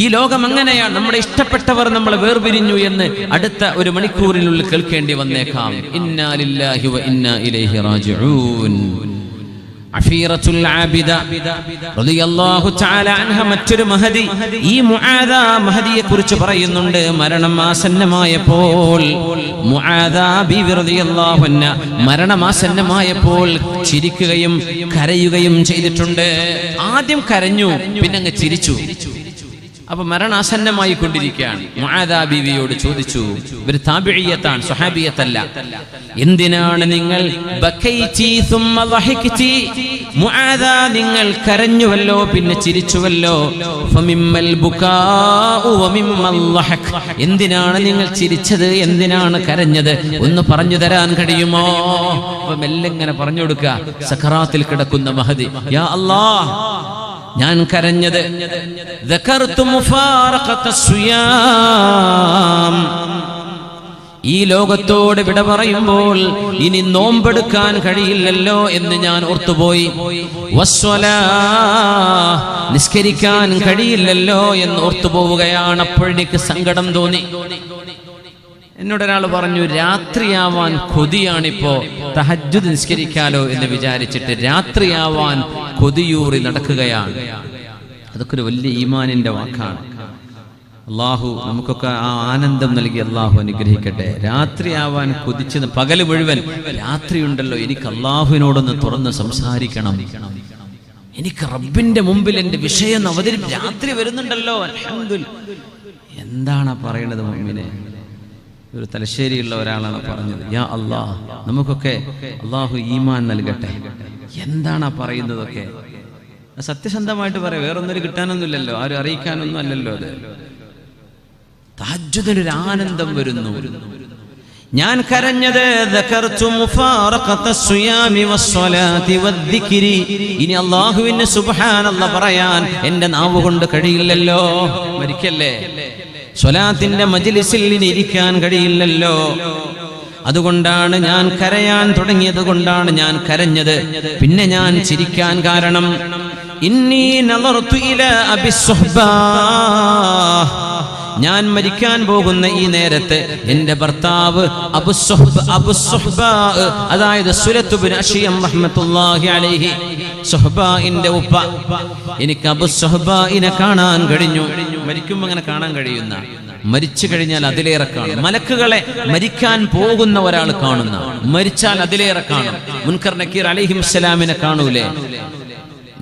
ഈ ലോകം അങ്ങനെയാണ്. നമ്മുടെ ഇഷ്ടപ്പെട്ടവർ നമ്മളെ വേർപിരിഞ്ഞു എന്ന് അടുത്ത ഒരു മണിക്കൂറിനുള്ളിൽ കേൾക്കേണ്ടി വന്നേക്കാം. ഇന്നാ ലില്ലാഹി വ ഇന്നാ ഇലൈഹി റാജിഊൻ. അഫീറത്തുൽ ആബിദ റളിയല്ലാഹു തആല അൻഹ മറ്റൊരു മഹദി. ഈ മുആദ മഹദിയെ കുറിച്ച് പറയുന്നുണ്ട്. മരണം ആസന്നമായപ്പോൾ മുആദ ബിവി റളിയല്ലാഹു അൻഹ മരണമാസന്നമായപ്പോൾ ചിരിക്കുകയും കരയുകയും ചെയ്തിട്ടുണ്ട്. ആദ്യം കരഞ്ഞു, പിന്നെ അങ്ങ് ചിരിച്ചു. അപ്പൊ മരണാസന്നമായി കൊണ്ടിരിക്കുകയാണ്. മുആദ ബീവിയോട് ചോദിച്ചു, ഇവർ താബിഇയ്യത്താണ്, സ്വഹാബിയത്തല്ല, എന്തിനാണ് നിങ്ങൾ ബകൈതി സുമ്മ ദഹകിതി, മുആദ നിങ്ങൾ കരഞ്ഞുവല്ലോ പിന്നെ ചിരിച്ചുവല്ലോ, ഫമിമ്മൽ ബുകാഉ വമിമ്മൽ ദഹക്, എന്തിനാണ് നിങ്ങൾ ചിരിച്ചത്, എന്തിനാണ് കരഞ്ഞത്, ഒന്ന് പറഞ്ഞു തരാൻ കഴിയുമോ? അപ്പൊ മെല്ലെ ഇങ്ങനെ പറഞ്ഞു കൊടുക്കുക. സക്കറാത്തിൽ കിടക്കുന്ന മഹദി, യാ അല്ലാഹ്, ഞാൻ കരഞ്ഞത് ഈ ലോകത്തോട് വിട പറയുമ്പോൾ ഇനി നോമ്പെടുക്കാൻ കഴിയില്ലല്ലോ എന്ന് ഞാൻ ഓർത്തുപോയി. നിസ്കരിക്കാൻ കഴിയില്ലല്ലോ എന്ന് ഓർത്തുപോവുകയാണ്. അപ്പോഴേക്ക് സങ്കടം തോന്നി. എന്നോടൊരാൾ പറഞ്ഞു, രാത്രിയാവാൻ കൊതിയാണിപ്പോ, തഹജ്ജുദ് നിസ്കരിക്കാലോ എന്ന് വിചാരിച്ചിട്ട് രാത്രിയാവാൻ കൊതിയൂറി നടക്കുകയാണ്. അതൊക്കെ ഒരു വലിയ ഈമാനിന്റെ വാക്കാണ്. അള്ളാഹു നമുക്കൊക്കെ ആ ആനന്ദം നൽകി അള്ളാഹു അനുഗ്രഹിക്കട്ടെ. രാത്രിയാവാൻ കൊതിച്ചത്, പകല് മുഴുവൻ രാത്രിയുണ്ടല്ലോ, എനിക്ക് അള്ളാഹുവിനോടൊന്ന് തുറന്ന് സംസാരിക്കണം, എനിക്ക് റബ്ബിന്റെ മുമ്പിൽ എന്റെ വിഷയം രാത്രി വരുന്നുണ്ടല്ലോ, അൽഹംദുലില്ലാഹ്. എന്താണ് പറയണത് മുഅ്മിനെ? ഒരു തലശ്ശേരിയുള്ള ഒരാളാണ് പറഞ്ഞത്, യാ അല്ലാഹ്, നമുക്കൊക്കെ അള്ളാഹു ഈമാൻ നൽകട്ടെ. എന്താണ് പറയുന്നതൊക്കെ? സത്യസന്ധമായിട്ട് പറയാം, വേറൊന്നും കിട്ടാനൊന്നുമില്ലല്ലോ, ആരും അറിയിക്കാനൊന്നും അല്ലല്ലോ. അത് തഹജ്ജുദിനൊരു ആനന്ദം വരുന്നു. ഞാൻ കരഞ്ഞത് ഇനി അള്ളാഹുവിന് സുബ്ഹാനല്ലാഹ് പറയാൻ എന്റെ നാവ് കൊണ്ട് കഴിയില്ലല്ലോ. മരിക്കല്ലേ, സ്വലാത്തിന്റെ മജ്ലിസിൽ ഇനി ഇരിക്കാൻ കഴിയില്ലല്ലോ. അതുകൊണ്ടാണ് ഞാൻ കരയാൻ തുടങ്ങിയത്, കൊണ്ടാണ് ഞാൻ കരഞ്ഞത്. പിന്നെ ഞാൻ ചിരിക്കാൻ കാരണം, ഇന്നി നളർതു ഇലാ അബി സുഹ്ബാ, ഞാൻ മരിക്കാൻ പോകുന്ന ഈ നേരത്ത് എന്റെ ഭർത്താവ് അബു സുഹ്ബാ, അതായത് സുലത്ത് ബിൻ അശ്യം റഹ്മത്തുള്ളാഹി അലൈഹി, സുഹ്ബാഇന്റെ ഉപ്പ, എനിക്ക് അബു സുഹ്ബാഇനെ കാണാൻ കഴിഞ്ഞു. മരിക്കുമ്പോൾ അങ്ങനെ കാണാൻ കഴിയുന്ന, മരിച്ചു കഴിഞ്ഞാൽ അതിലേറെ കാണും. മലക്കുകളെ മരിക്കാൻ പോകുന്ന ഒരാൾ കാണുന്ന, മരിച്ചാൽ അതിലേറെ കാണും. മുൻകർ നക്കീർ അലൈഹിസ്സലാമിനെ കാണൂലേ?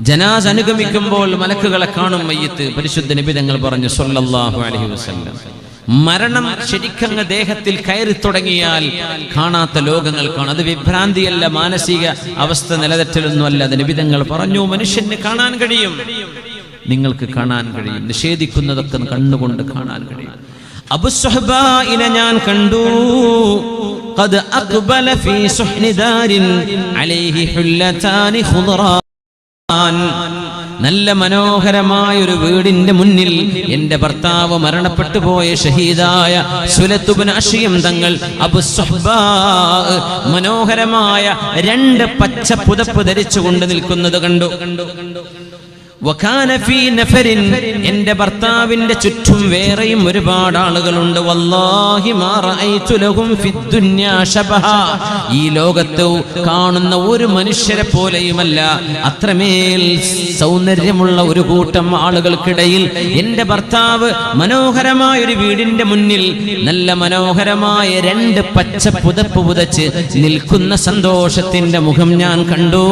ജനാസ അനുഗമിക്കുമ്പോൾ മലക്കുകളെ കാണും മയ്യിത്ത്. പരിശുദ്ധ നബി തങ്ങൾ പറഞ്ഞു സ്വല്ലല്ലാഹു അലൈഹി വസല്ലം, മരണം ശരിക്കങ്ങ് ദേഹത്തിൽ കയറി തുടങ്ങിയാൽ കാണാത്ത ലോകങ്ങൾ കാണും. അത് വിഭ്രാന്തിയല്ല, മാനസിക അവസ്ഥ നിലതെറ്റലൊന്നും അല്ല. അത് നബി തങ്ങൾ പറഞ്ഞു, മനുഷ്യന് കാണാൻ കഴിയും, നിങ്ങൾക്ക് കാണാൻ കഴിയും, നിഷേധിക്കുന്നതൊക്കെ കണ്ണുകൊണ്ട് കാണാൻ കഴിയും. അബു സുഹ്ബാഇനെ ഞാൻ കണ്ടു. ഖദ് അഖ്ബല ഫീ സുഹ്നി ദാരിൻ അലൈഹി ഹുല്ലതാനി ഖുദ്റാൻ, നല്ല മനോഹരമായ ഒരു വീടിന്റെ മുന്നിൽ എന്റെ ഭർത്താവ് മരണപ്പെട്ടു പോയ ഷഹീദായ സുലത്ത് ഇബ്നു അശ്യം തങ്ങൾ അബു സുഹ്ബാ മനോഹരമായ രണ്ട് പച്ച പുതപ്പ് ധരിച്ചുകൊണ്ട് നിൽക്കുന്നത് കണ്ടു. വകാന ഫീ നഫരിൻ, എന്റെ ഭർത്താവിന്റെ ചുറ്റും വേറെയും ഒരുപാട് ആളുകളുണ്ട്. വല്ലാഹി മാ റഅയ്തു ലഹും ഫിദ്ദുന്യാ ശബഹ, ഈ ലോകത്ത് കാണുന്ന ഒരു മനുഷ്യരെ പോലെയുമല്ല അത്രമേൽ സൗന്ദര്യമുള്ള ഒരു കൂട്ടം ആളുകൾക്കിടയിൽ എന്റെ ഭർത്താവ് മനോഹരമായ ഒരു വീടിന്റെ മുന്നിൽ നല്ല മനോഹരമായ 2 പച്ച പുതപ്പ് പുതച്ച് നിൽക്കുന്ന സന്തോഷത്തിന്റെ മുഖം ഞാൻ കണ്ടു.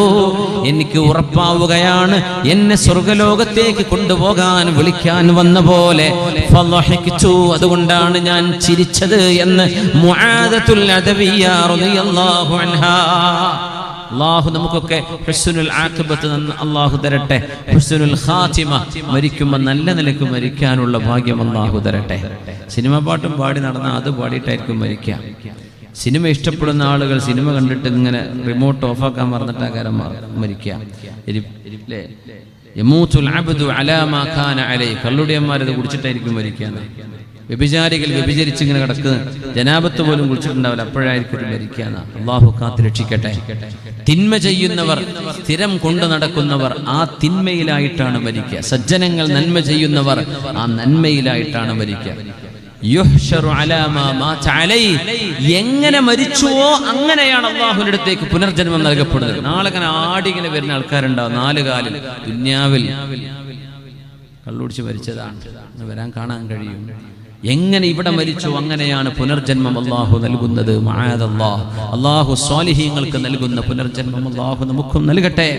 എനിക്ക് ഉറപ്പാവുകയാണ് എന്നെ സ്വർഗ്ഗലോകത്തേക്ക് കൊണ്ടുപോകാൻ വിളിക്കാൻ വന്ന പോലെ. അതുകൊണ്ടാണ് ഞാൻ ചിരിച്ചത് എന്ന് മുആദത്തുൽ അദവിയ്യ റളിയല്ലാഹു അൻഹാ. അല്ലാഹു നമുക്കൊക്കെ ഹുസ്നുൽ ആഖിബത്ത് അല്ലാഹു തരട്ടെ. ഹുസ്നുൽ ഖാതിമ, മരിക്കുമ്പോൾ നല്ല നിലയ്ക്ക് മരിക്കാനുള്ള ഭാഗ്യം അല്ലാഹു തരട്ടെ. സിനിമ പാട്ടും പാടി നടന്നാൽ അത് പാടിയിട്ടായിരിക്കും മരിക്കുക. സിനിമ ഇഷ്ടപ്പെടുന്ന ആളുകൾ സിനിമ കണ്ടിട്ട് ഇങ്ങനെ റിമോട്ട് ഓഫാക്കാൻ മറന്നിട്ട് ആകാരം മരിക്കുക. യമൂതുൽ അബ്ദു അലാ മാ കാന അലൈഹി, കള്ളുടിയന്മാരത് കുടിച്ചിട്ടായിരിക്കും മരിക്കുക. വ്യഭിചാരികൾ വ്യഭിചരിച്ച് ഇങ്ങനെ കിടക്കുന്ന ജനാബത്ത് പോലും കുടിച്ചിട്ടുണ്ടാവില്ല, അപ്പോഴായിരിക്കും മരിക്കുക. അല്ലാഹു കാത്ത് രക്ഷിക്കട്ടെ. തിന്മ ചെയ്യുന്നവർ, സ്ഥിരം കൊണ്ടു നടക്കുന്നവർ ആ തിന്മയിലായിട്ടാണ് മരിക്കുക. സജ്ജനങ്ങൾ നന്മ ചെയ്യുന്നവർ ആ നന്മയിലായിട്ടാണ് മരിക്കുക. എങ്ങനെ മരിച്ചുവോ അങ്ങനെയാണ് അള്ളാഹുവിന്റെ അടുത്തേക്ക് പുനർജന്മം നൽകപ്പെടുന്നത്. നാളെ ഇങ്ങനെ ആടിങ്ങനെ വരുന്ന ആൾക്കാരുണ്ടാവും 4 കാലിൽ. ദുന്യാവിൽ കള്ളുടിച്ച് മരിച്ചതാണ്, വരാൻ കാണാൻ കഴിയും. എങ്ങനെ ഇവിടെ മരിച്ചു അങ്ങനെയാണ് പുനർജന്മം അള്ളാഹു നൽകുന്നത്. മഅദല്ലാഹ്, അള്ളാഹു സ്വാലിഹീങ്ങൾക്ക് നൽകുന്ന പുനർജന്മം അള്ളാഹു നമുക്കും നൽകട്ടെ.